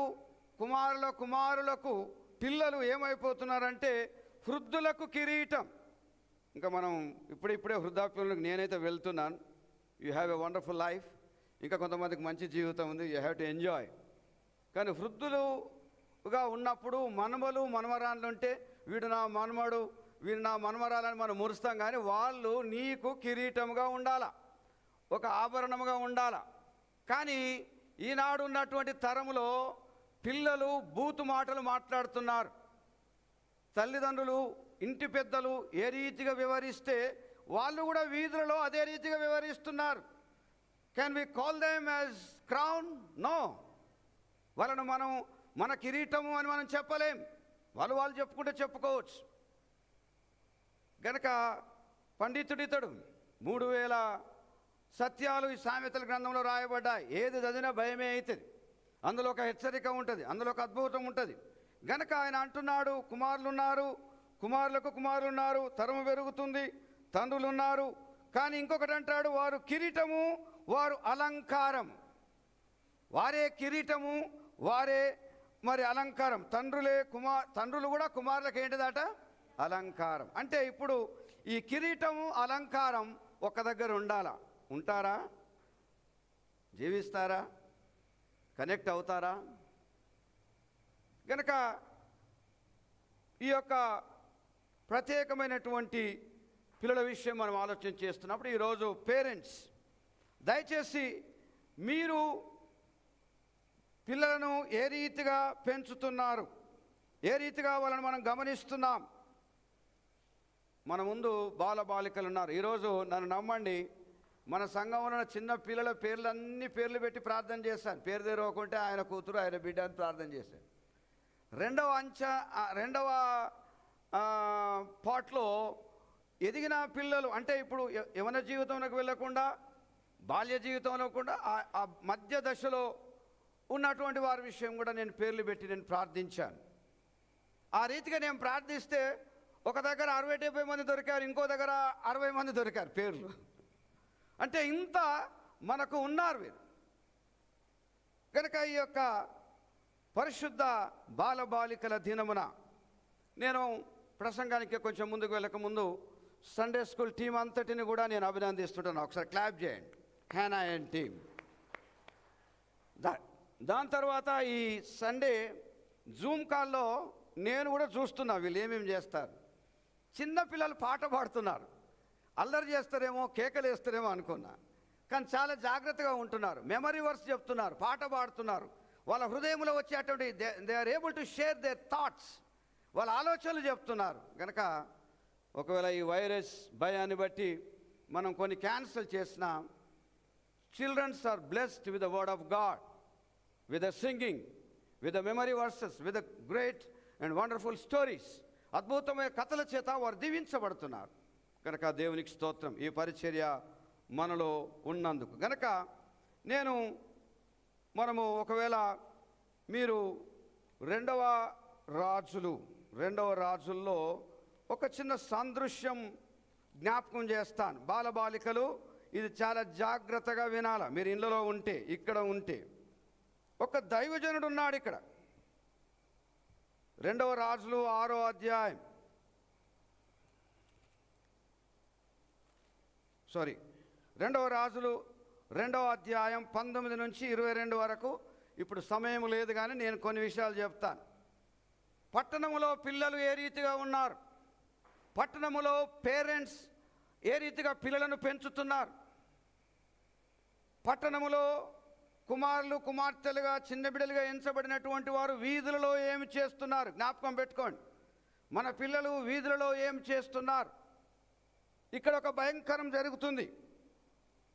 కుమారులకు పిల్లలు ఏమైపోతున్నారంటే వృద్ధులకు కిరీటం. ఇంకా మనం ఇప్పుడే వృద్ధాప్యంలోకి నేనైతే వెళ్తున్నాను. You have a wonderful life, ఇంకా కొంతమందికి మంచి జీవితం ఉంది, యూ హ్యావ్ టు ఎంజాయ్. కానీ వృద్ధులుగా ఉన్నప్పుడు మనమలు మనమరాళ్ళు ఉంటే వీడు నా మనమడు, వీడు నా మనమరాలని మనం మురుస్తాం. కానీ వాళ్ళు నీకు కిరీటంగా ఉండాలా, ఒక ఆభరణముగా ఉండాలా. కానీ ఈనాడు ఉన్నటువంటి తరములో పిల్లలు బూతు మాటలు మాట్లాడుతున్నారు. తల్లిదండ్రులు, ఇంటి పెద్దలు ఏ రీతిగా వివరిస్తే వాళ్ళు కూడా వీధులలో అదే రీతిగా వివరిస్తున్నారు. Can we call them as crown? No. వాళ్ళను మనం మన కిరీటము అని మనం చెప్పలేం. వాళ్ళు చెప్పుకుంటే చెప్పుకోవచ్చు. గనక పండితుడితడు 3000 సత్యాలు ఈ సామెతల గ్రంథంలో రాయబడ్డాయి. ఏది చదివినా భయమే అవుతుంది. అందులో ఒక హెచ్చరిక ఉంటుంది, అందులో ఒక అద్భుతం ఉంటుంది. గనక ఆయన అంటున్నాడు, కుమారులకు కుమారులున్నారు, తరము పెరుగుతుంది, తండ్రులు ఉన్నారు. కానీ ఇంకొకటి అంటాడు, వారు కిరీటము, వారు అలంకారం. వారే కిరీటము, వారే మరి అలంకారం. తండ్రులు కూడా కుమారులకు ఏంటిదట? అలంకారం. అంటే ఇప్పుడు ఈ కిరీటము, అలంకారం ఒక దగ్గర ఉండాలా? ఉంటారా? జీవిస్తారా? కనెక్ట్ అవుతారా? కనుక ఈ యొక్క ప్రత్యేకమైనటువంటి పిల్లల విషయం మనం ఆలోచన చేస్తున్నప్పుడు ఈరోజు పేరెంట్స్ దయచేసి మీరు పిల్లలను ఏ రీతిగా పెంచుతున్నారు, ఏ రీతిగా వాళ్ళని మనం గమనిస్తున్నాం. మన ముందు బాలబాలికలు ఉన్నారు. ఈరోజు నన్ను నమ్మండి, మన సంఘంలో చిన్న పిల్లల పేర్లు పెట్టి ప్రార్థన చేశాను. పేరు తెరవకుంటే ఆయన కూతురు, ఆయన బిడ్డ అని ప్రార్థన చేశాను. రెండవ పార్ట్లో ఎదిగిన పిల్లలు, అంటే ఇప్పుడు యవన జీవితంలోకి వెళ్ళకుండా బాల్య జీవితంలో కూడా ఆ మధ్య దశలో ఉన్నటువంటి వారి విషయం కూడా నేను పేర్లు పెట్టి నేను ప్రార్థించాను. ఆ రీతిగా నేను ప్రార్థిస్తే ఒక దగ్గర 60-70 మంది దొరికారు, ఇంకో దగ్గర 60 మంది దొరికారు పేర్లు. అంటే ఇంత మనకు ఉన్నారు వీరు. కనుక ఈ యొక్క పరిశుద్ధ బాలబాలికల దినమున నేను ప్రసంగానికి కొంచెం ముందుకు వెళ్ళకముందు సండే స్కూల్ టీం అంతటిని కూడా నేను అభినందిస్తుంటాను. ఒకసారి క్లాప్ చేయండి, హ్యానా అండ్ టీమ్. దాని తర్వాత ఈ సండే జూమ్ కాల్లో నేను కూడా చూస్తున్నా వీళ్ళు ఏమేమి చేస్తారు. చిన్నపిల్లలు పాట పాడుతున్నారు. అల్లరి చేస్తారేమో, కేకలు వేస్తారేమో అనుకున్నా, కానీ చాలా జాగ్రత్తగా ఉంటున్నారు. మెమరీ వర్స్ చెప్తున్నారు, పాట పాడుతున్నారు. వాళ్ళ హృదయంలో వచ్చేటువంటి they are able to share their thoughts, వాళ్ళ ఆలోచనలు చెప్తున్నారు. కనుక ఒకవేళ ఈ వైరస్ భయాన్ని బట్టి మనం కొన్ని క్యాన్సిల్ చేసిన, childrens are blessed with the word of God, with the singing, with the memory verses, with the great and wonderful stories. అద్భుతమైన కథల చేత వారు దీవించబడుతున్నారు. కనుక దేవునికి స్తోత్రం ఈ పరిచర్య మనలో ఉన్నందుకు. కనుక మనము ఒకవేళ మీరు రెండవ రాజుల్లో ఒక చిన్న సాదృశ్యం జ్ఞాపకం చేస్తాను. బాలబాలికలు ఇది చాలా జాగ్రత్తగా వినాల. మీరు ఇళ్ళలో ఉంటే, ఇక్కడ ఉంటే, ఒక దైవజనుడు ఉన్నాడు ఇక్కడ. 2వ రాజులు 6వ అధ్యాయం, 2వ రాజులు 2వ అధ్యాయం 19 నుంచి 22 వరకు ఇప్పుడు సమయం లేదు కానీ నేను కొన్ని విషయాలు చెప్తాను. పట్టణంలో పిల్లలు ఏ రీతిగా ఉన్నారు, పట్టణంలో పేరెంట్స్ ఏ రీతిగా పిల్లలను పెంచుతున్నారు, పట్టణంలో కుమారులు కుమార్తెలుగా చిన్న బిడ్డలుగా ఎంచబడినటువంటి వారు వీధులలో ఏమి చేస్తున్నారు, జ్ఞాపకం పెట్టుకోండి. మన పిల్లలు వీధులలో ఏం చేస్తున్నారు. ఇక్కడ ఒక భయంకరం జరుగుతుంది.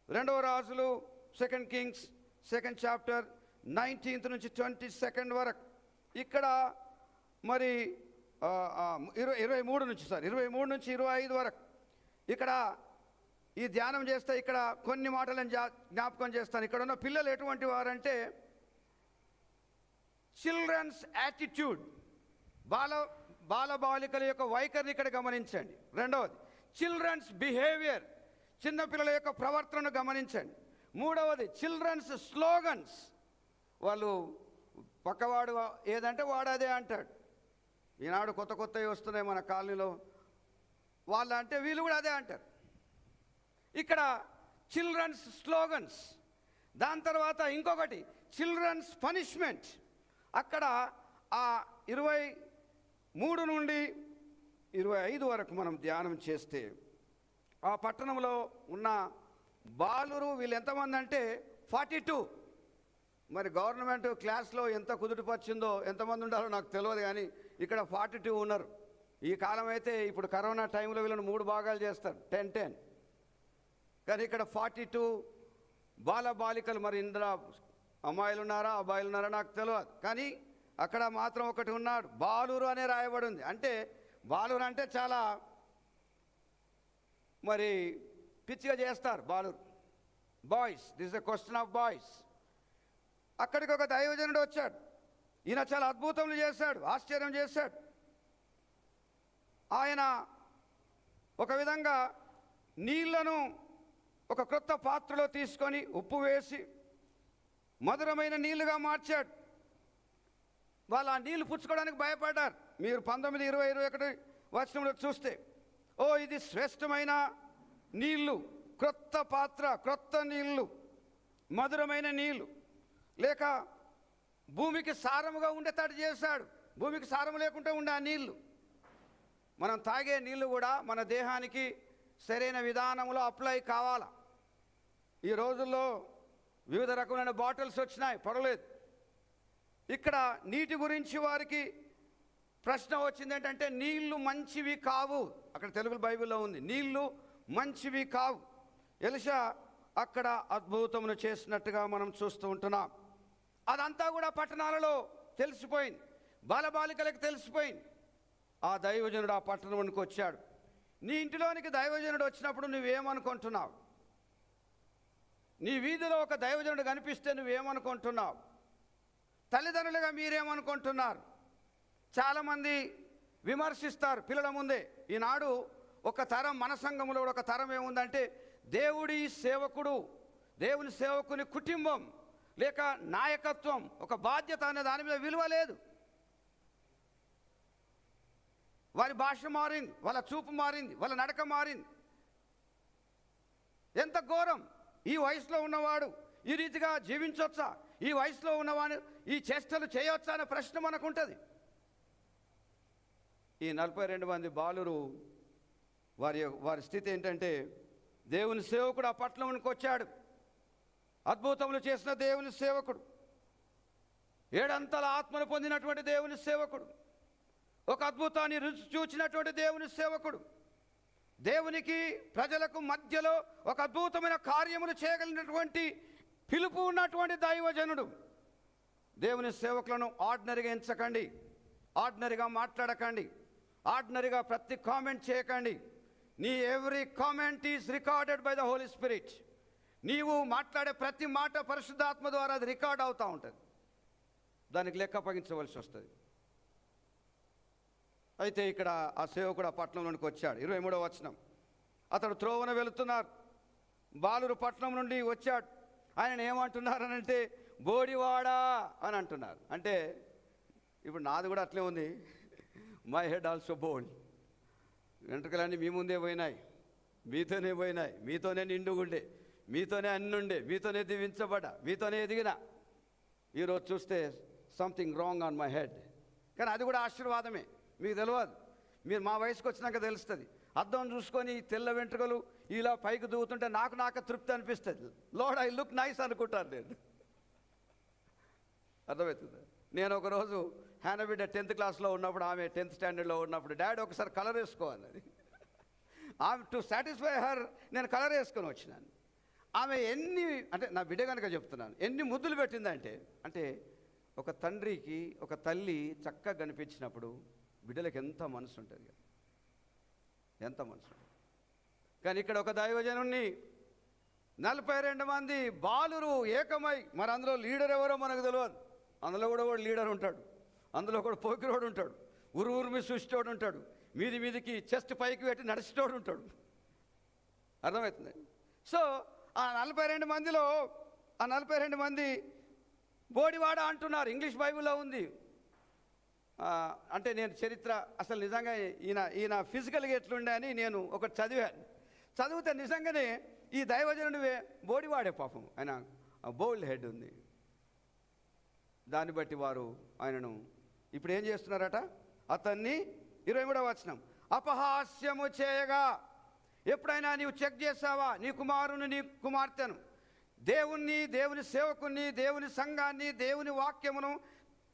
2వ రాజులు 2 కింగ్స్ 2nd చాప్టర్ 19 నుంచి 22 వరకు. ఇక్కడ మరి 23 నుంచి 25 వరకు. ఇక్కడ ఈ ధ్యానం చేస్తే ఇక్కడ కొన్ని మాటలను జ్ఞాపకం చేస్తాను. ఇక్కడ ఉన్న పిల్లలు ఎటువంటి వారంటే చిల్డ్రన్స్ యాటిట్యూడ్, బాలబాలికల యొక్క వైఖరిని ఇక్కడ గమనించండి. రెండవది చిల్డ్రన్స్ బిహేవియర్, చిన్నపిల్లల యొక్క ప్రవర్తనను గమనించండి. మూడవది చిల్డ్రన్స్ స్లోగన్స్, వాళ్ళు పక్కవాడు ఏదంటే వాడు అదే అంటాడు. ఈనాడు కొత్తవి వస్తున్నాయి మన కాలనీలో, వాళ్ళు అంటే వీళ్ళు కూడా అదే అంటారు. ఇక్కడ చిల్డ్రన్స్ స్లోగన్స్. దాని తర్వాత ఇంకొకటి చిల్డ్రన్స్ పనిష్మెంట్. అక్కడ ఆ 23 నుండి 25 వరకు మనం ధ్యానం చేస్తే ఆ పట్టణంలో ఉన్న బాలురు వీళ్ళు ఎంతమంది అంటే 42. మరి గవర్నమెంట్ క్లాస్లో ఎంత కుదుటపరిచిందో ఎంతమంది ఉండాలో నాకు తెలియదు, కానీ ఇక్కడ 42 ఉన్నారు. ఈ కాలం అయితే ఇప్పుడు కరోనా టైంలో వీళ్ళని 3 భాగాలు చేస్తారు, 10-10. కానీ ఇక్కడ 42 బాలికలు. మరి ఇందులో అమ్మాయిలు ఉన్నారా అబ్బాయిలు ఉన్నారా నాకు తెలియదు, కానీ అక్కడ మాత్రం ఒకటి ఉన్నాడు, బాలురు అనే రాయబడి ఉంది. అంటే బాలురు అంటే చాలా మరి పిచ్చిగా చేస్తారు బాలురు, boys. This is a question of boys. అక్కడికి ఒక దైవజనుడు వచ్చాడు. ఈయన చాలా అద్భుతములు చేశాడు, ఆశ్చర్యం చేశాడు. ఆయన ఒక విధంగా నీళ్లను ఒక క్రొత్త పాత్రలో తీసుకొని ఉప్పు వేసి మధురమైన నీళ్లుగా మార్చాడు. వాళ్ళు ఆ నీళ్లు పుచ్చుకోవడానికి భయపడ్డారు. మీరు 19, 20, 21 వచనంలో చూస్తే, ఓ ఇది శ్రేష్టమైన నీళ్లు, క్రొత్త పాత్ర, క్రొత్త నీళ్లు, మధురమైన నీళ్లు, లేక భూమికి సారముగా ఉండేటట్టు చేశాడు. భూమికి సారం లేకుండా ఉండే ఆ నీళ్లు, మనం తాగే నీళ్లు కూడా మన దేహానికి సరైన విధానంలో అప్లై కావాలా. ఈ రోజుల్లో వివిధ రకమైన బాటిల్స్ వచ్చినాయి, పర్వాలేదు. ఇక్కడ నీటి గురించి వారికి ప్రశ్న వచ్చింది ఏంటంటే నీళ్లు మంచివి కావు. అక్కడ తెలుగు బైబిల్లో ఉంది, నీళ్లు మంచివి కావు. ఎలీషా అక్కడ అద్భుతమును చేసినట్టుగా మనం చూస్తూ ఉంటున్నాం. అదంతా కూడా పట్టణాలలో తెలిసిపోయింది, బాలబాలికలకు తెలిసిపోయింది. ఆ దైవజనుడు ఆ పట్టణానికి వచ్చాడు. నీ ఇంటిలోనికి దైవజనుడు వచ్చినప్పుడు నువ్వేమనుకుంటున్నావు? నీ వీధిలో ఒక దైవజనుడు కనిపిస్తే నువ్వేమనుకుంటున్నావు? తల్లిదండ్రులుగా మీరేమనుకుంటున్నారు? చాలామంది విమర్శిస్తారు పిల్లల ముందే. ఈనాడు ఒక తరం, మన సంఘంలో ఒక తరం ఏముందంటే దేవుడి సేవకుడు, దేవుని సేవకుని కుటుంబం లేక నాయకత్వం, ఒక బాధ్యత అనే దాని మీద విలువ లేదు. వారి భాష మారింది, వాళ్ళ చూపు మారింది, వాళ్ళ నడక మారింది. ఎంత ఘోరం! ఈ వయసులో ఉన్నవాడు ఈ రీతిగా జీవించవచ్చా? ఈ వయసులో ఉన్నవాడు ఈ చేష్టలు చేయవచ్చా అనే ప్రశ్న మనకు ఉంటుంది. ఈ 42 మంది బాలురు వారి స్థితి ఏంటంటే, దేవుని సేవకుడు ఆ పట్టణంకి వచ్చాడు, అద్భుతములు చేసిన దేవుని సేవకుడు, 7 అంతల ఆత్మను పొందినటువంటి దేవుని సేవకుడు, ఒక అద్భుతాన్ని రుచి చూచినటువంటి దేవుని సేవకుడు, దేవునికి ప్రజలకు మధ్యలో ఒక అద్భుతమైన కార్యములు చేయగలిగినటువంటి పిలుపు ఉన్నటువంటి దైవజనుడు. దేవుని సేవకులను ఆర్డినరీగా ఎంచకండి, ఆర్డినరీగా మాట్లాడకండి, ఆర్డినరీగా ప్రతి కామెంట్ చేయకండి. నీ every comment is recorded by the holy spirit. నీవు మాట్లాడే ప్రతి మాట పరిశుద్ధాత్మ ద్వారా అది రికార్డ్ అవుతూ ఉంటుంది, దానికి లెక్క అప్పగించవలసి వస్తుంది. అయితే ఇక్కడ ఆ సేవకుడు ఆ పట్టణంలోనికి వచ్చాడు. 23వ వచనం, అతడు త్రోవన వెళుతున్నారు, బాలురు పట్టణం నుండి వచ్చాడు. ఆయన ఏమంటున్నారనంటే బోడివాడా అని అంటున్నారు. అంటే ఇప్పుడు నాది కూడా అట్లే ఉంది, మై హెడ్ ఆల్సో బోల్డ్. వెంట్రుకలన్నీ మీ ముందే పోయినాయి, మీతోనే పోయినాయి, మీతోనే నిండుగుండే, మీతోనే అన్నుండే, మీతోనే దీవించబడ్డా, మీతోనే ఎదిగిన. ఈరోజు చూస్తే something wrong on my head. కానీ అది కూడా ఆశీర్వాదమే. మీకు తెలియదు, మీరు మా వయసుకు వచ్చినాక తెలుస్తుంది. అద్దం చూసుకొని తెల్ల వెంట్రుకలు ఇలా పైకి దూగుతుంటే నాకు తృప్తి అనిపిస్తుంది. లార్డ్ ఐ లుక్ నైస్ అనుకుంటాను నేను. అర్థమవుతుంది. నేను ఒకరోజు హ్యానబిడ్డ 10th క్లాస్లో ఉన్నప్పుడు, ఆమె 10th స్టాండర్డ్లో ఉన్నప్పుడు, డాడీ ఒకసారి కలర్ వేసుకోవాలి. ఆమె టు సాటిస్ఫై హర్ నేను కలర్ వేసుకొని వచ్చినాను. ఆమె అంటే నా బిడ్డ కనుక చెప్తున్నాను, ఎన్ని ముద్దులు పెట్టిందంటే, అంటే ఒక తండ్రికి ఒక తల్లి చక్కగా కనిపించినప్పుడు బిడ్డలకు ఎంత మనసు ఉంటుంది, ఎంత మనసు ఉంటుంది. కానీ ఇక్కడ ఒక దైవజనుణ్ణి 42 మంది బాలురు ఏకమై, మరి అందులో లీడర్ ఎవరో మనకు తెలియదు. అందులో కూడా లీడర్ ఉంటాడు, అందులో కూడా పోకిరోడు ఉంటాడు, ఉరుమి సృష్టితోడు ఉంటాడు, మీదికి చెస్ట్ పైకి పెట్టి నడిచేటోడు ఉంటాడు. అర్థమవుతుంది. సో ఆ 42 మందిలో ఆ 42 మంది బోడివాడ అంటున్నారు. ఇంగ్లీష్ బైబిల్లో ఉంది. అంటే నేను చరిత్ర అసలు నిజంగా ఈయన ఫిజికల్గా ఎట్లుండే అని నేను ఒకటి చదివితే నిజంగానే ఈ దైవజనుడు బోడివాడే పాపం. ఆయన బోల్డ్ హెడ్ ఉంది. దాన్ని బట్టి వారు ఆయనను ఇప్పుడు ఏం చేస్తున్నారట, అతన్ని 23వ వచనం, అపహాస్యము చేయగా. ఎప్పుడైనా నీవు చెక్ చేసావా నీ కుమారుని నీ కుమార్తెను, దేవుణ్ణి, దేవుని సేవకుని, దేవుని సంఘాన్ని, దేవుని వాక్యమును,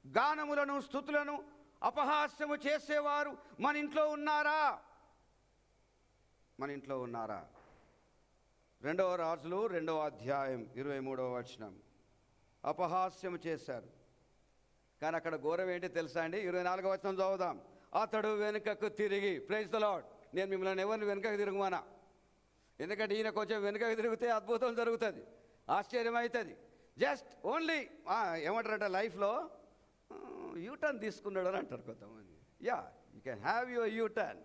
గానములను, స్తుతులను అపహాస్యము చేసేవారు మన ఇంట్లో ఉన్నారా? మన ఇంట్లో ఉన్నారా? 2వ రాజులు 2వ అధ్యాయం 23వ వచనం. అపహాస్యము చేశారు. కానీ అక్కడ ఘోరం ఏంటి తెలుసా అండి? 24వ వచనం చదువుదాం. అతడు వెనుకకు తిరిగి, ప్రైజ్ ద లార్డ్. నేను మిమ్మల్ని ఎవరిని వెనుకకు తిరుగుమానా? ఎందుకంటే ఈయన కొంచెం వెనుకకు తిరిగితే అద్భుతం జరుగుతుంది, ఆశ్చర్యం అవుతుంది. జస్ట్ ఓన్లీ ఏమంటారంటే లైఫ్లో యూటర్న్ తీసుకున్నాడు అని అంటారు కొంతమంది. Yeah, you can have your U-turn,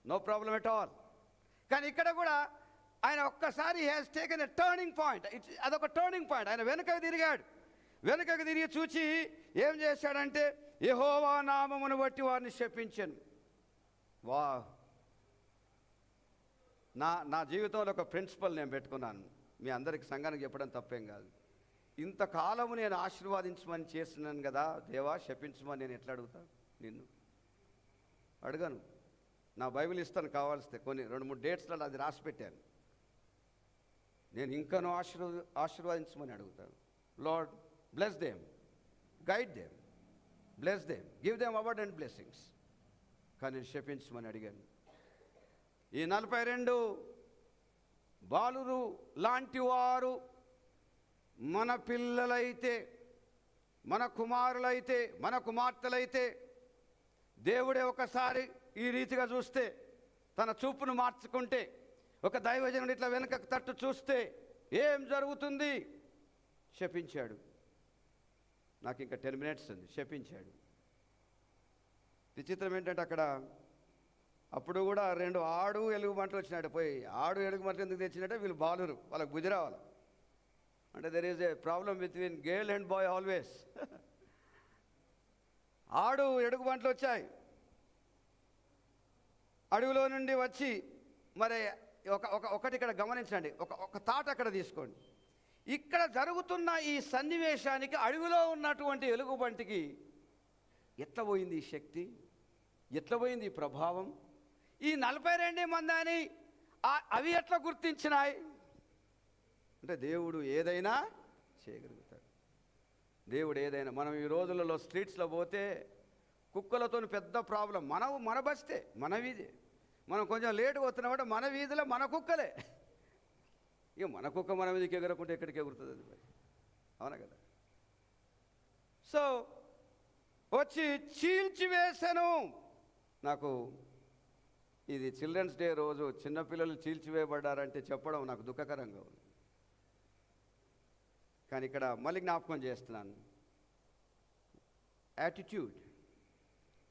no problem at all. కానీ ఇక్కడ కూడా ఆయన ఒక్కసారి has taken a turning point. అదొక టర్నింగ్ పాయింట్. ఆయన వెనుకకు తిరిగాడు. వెనుకకు తిరిగి చూచి ఏం చేశాడంటే, యెహోవా నామమును బట్టి వారిని శపించాను. వా, నా జీవితంలో ఒక ప్రిన్సిపల్ నేను పెట్టుకున్నాను. మీ అందరికి సంఘానికి చెప్పడం తప్పేం కాదు. ఇంతకాలము నేను ఆశీర్వాదించమని చేస్తున్నాను కదా దేవా, శపించమని నేను ఎట్లా అడుగుతా? నిన్ను అడగను. నా బైబిల్ ఇస్తాను కావాల్స్తే, కొన్ని 2-3 డేట్స్లలో అది రాసి పెట్టాను. నేను ఇంకనూ ఆశీర్వాదించమని అడుగుతాను. Lord bless them, guide them, bless them, give them abundant blessings. కానీ నేను శపించమని అడిగాను. ఈ 42 బాలురు లాంటి వారు మన పిల్లలైతే, మన కుమారులైతే, మన కుమార్తెలైతే, దేవుడే ఒకసారి ఈ రీతిగా చూస్తే, తన చూపును మార్చుకుంటే, ఒక దైవజనుడు ఇట్లా వెనుకకు తట్టు చూస్తే ఏం జరుగుతుంది? శపించాడు. నాకు ఇంకా 10 minutes ఉంది. శపించాడు. విచిత్రం ఏంటంటే అక్కడ అప్పుడు కూడా 2 ఆడు ఎలుగు మంటలు వచ్చినట్టు. పోయి ఆడు ఎలుగు మంటలు ఎందుకు తెచ్చినట్టే, వీళ్ళు బాలురు, వాళ్ళకి బుద్ధి రావాలి. అంటే there is a problem between girl and boy always. ఆడు ఎడుగు మంటలు వచ్చాయి. అడవిలో నుండి వచ్చి, మరి ఒకటి ఇక్కడ గమనించండి, ఒక తాట అక్కడ తీసుకోండి. ఇక్కడ జరుగుతున్న ఈ సన్నివేశానికి అడవిలో ఉన్నటువంటి ఎలుగుబంటికి ఎట్లా పోయింది ఈ శక్తి, ఎట్లా పోయింది ఈ ప్రభావం? ఈ 42 మంది అని అవి ఎట్లా గుర్తించినాయి అంటే, దేవుడు ఏదైనా చేయగలుగుతాడు. దేవుడు ఏదైనా. మనం ఈ రోజులలో స్ట్రీట్స్లో పోతే కుక్కలతో పెద్ద ప్రాబ్లం. మన బస్తే, మన వీధి. మనం కొంచెం లేటుగా వస్తున్నామంటే మన వీధిలో మన కుక్కలే. ఇక మన కుక్క మన వీధికి ఎగరకుంటే ఎక్కడికి ఎగురుతుంది అది మరి, అవునా కదా? సో వచ్చి చీల్చివేశాను. నాకు ఇది చిల్డ్రన్స్ డే రోజు చిన్నపిల్లలు చీల్చివేయబడ్డారంటే చెప్పడం నాకు దుఃఖకరంగా ఉంది. కానీ ఇక్కడ మళ్ళీ జ్ఞాపకం చేస్తున్నాను. Attitude,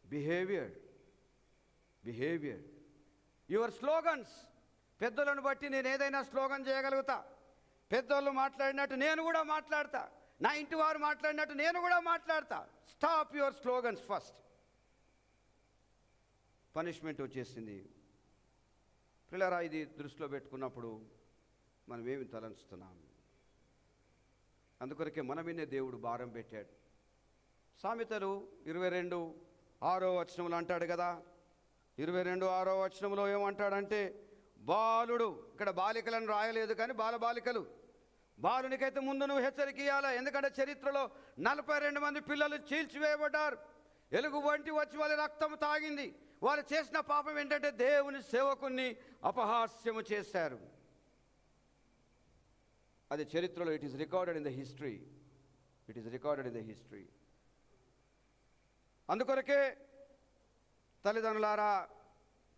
behaviour, your slogans. పెద్దలను బట్టి నేను ఏదైనా స్లోగన్ చేయగలుగుతా. పెద్దోళ్ళు మాట్లాడినట్టు నేను కూడా మాట్లాడతా. నా ఇంటి వారు మాట్లాడినట్టు నేను కూడా మాట్లాడతా. Stop your slogans first. Punishment వచ్చేసింది. పిల్లరా, ఇది దృష్టిలో పెట్టుకున్నప్పుడు మనం ఏమి తలంచుతున్నాం? అందుకొరకే మన మీదే దేవుడు భారం పెట్టాడు. సామెతలు 22:6 అంటాడు కదా, 22:6 ఏమంటాడంటే, బాలుడు, ఇక్కడ బాలికలను రాయలేదు కానీ బాలికలు, బాలునికైతే ముందు నువ్వు హెచ్చరిక ఇవ్వాలి. ఎందుకంటే చరిత్రలో 42 మంది పిల్లలు చీల్చివేయబడ్డారు. ఎలుగు వంటి వచ్చి వాళ్ళ రక్తం తాగింది. వాళ్ళు చేసిన పాపం ఏంటంటే దేవుని సేవకుని అపహాస్యము చేశారు. అది చరిత్రలో it is recorded in the history. అందుకొరకే తల్లిదండ్రులారా,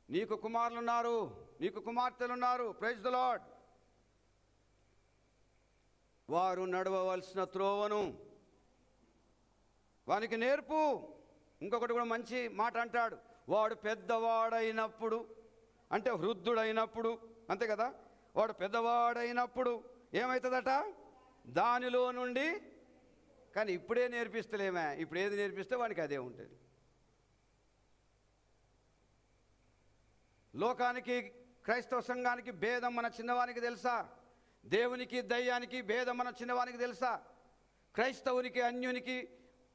నీకు కుమారులున్నారు, నీకు కుమార్తెలున్నారు, ప్రైజ్ ద లార్డ్. వారు నడవవలసిన త్రోవను వానికి నేర్పు. ఇంకొకటి కూడా మంచి మాట అంటాడు, వాడు పెద్దవాడైనప్పుడు, అంటే వృద్ధుడైనప్పుడు, అంతే కదా, వాడు పెద్దవాడైనప్పుడు ఏమవుతుందట, దానిలో నుండి. కానీ ఇప్పుడే నేర్పిస్తలేమే, ఇప్పుడు ఏది నేర్పిస్తే వానికి అదే ఉంటుంది. లోకానికి క్రైస్తవ సంఘానికి భేదం మన చిన్నవానికి తెలుసా? దేవునికి దయ్యానికి భేదం మన చిన్నవానికి తెలుసా? క్రైస్తవునికి అన్యునికి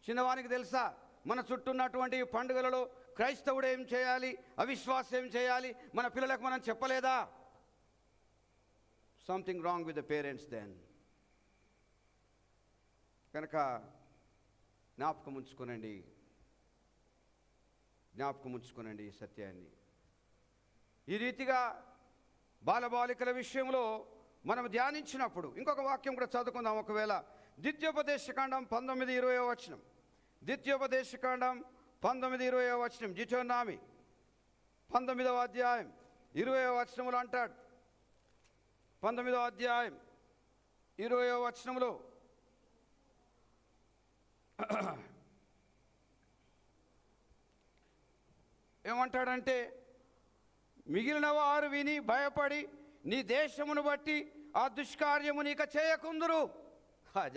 చిన్నవానికి తెలుసా? మన చుట్టూ ఉన్నటువంటి పండుగలలో క్రైస్తవుడు ఏం చేయాలి, అవిశ్వాసం ఏం చేయాలి, మన పిల్లలకు మనం చెప్పలేదా? Something wrong with the parents then. కనుక జ్ఞాపకం ఉంచుకోనండి ఈ సత్యాన్ని. ఈ రీతిగా బాలబాలికల విషయంలో మనం ధ్యానించినప్పుడు ఇంకొక వాక్యం కూడా చదువుకుందాం. ఒకవేళ ద్వితీయోపదేశకాండం 19:20 ద్వితీయోపదేశకాండం 19:20 జిటోనామి 19వ అధ్యాయం 20వ అంటాడు. 19వ అధ్యాయం 20వ ఏమంటాడంటే, మిగిలిన వారు విని భయపడి నీ దేశమును బట్టి ఆ దుష్కార్యము నీక చేయకుందురు.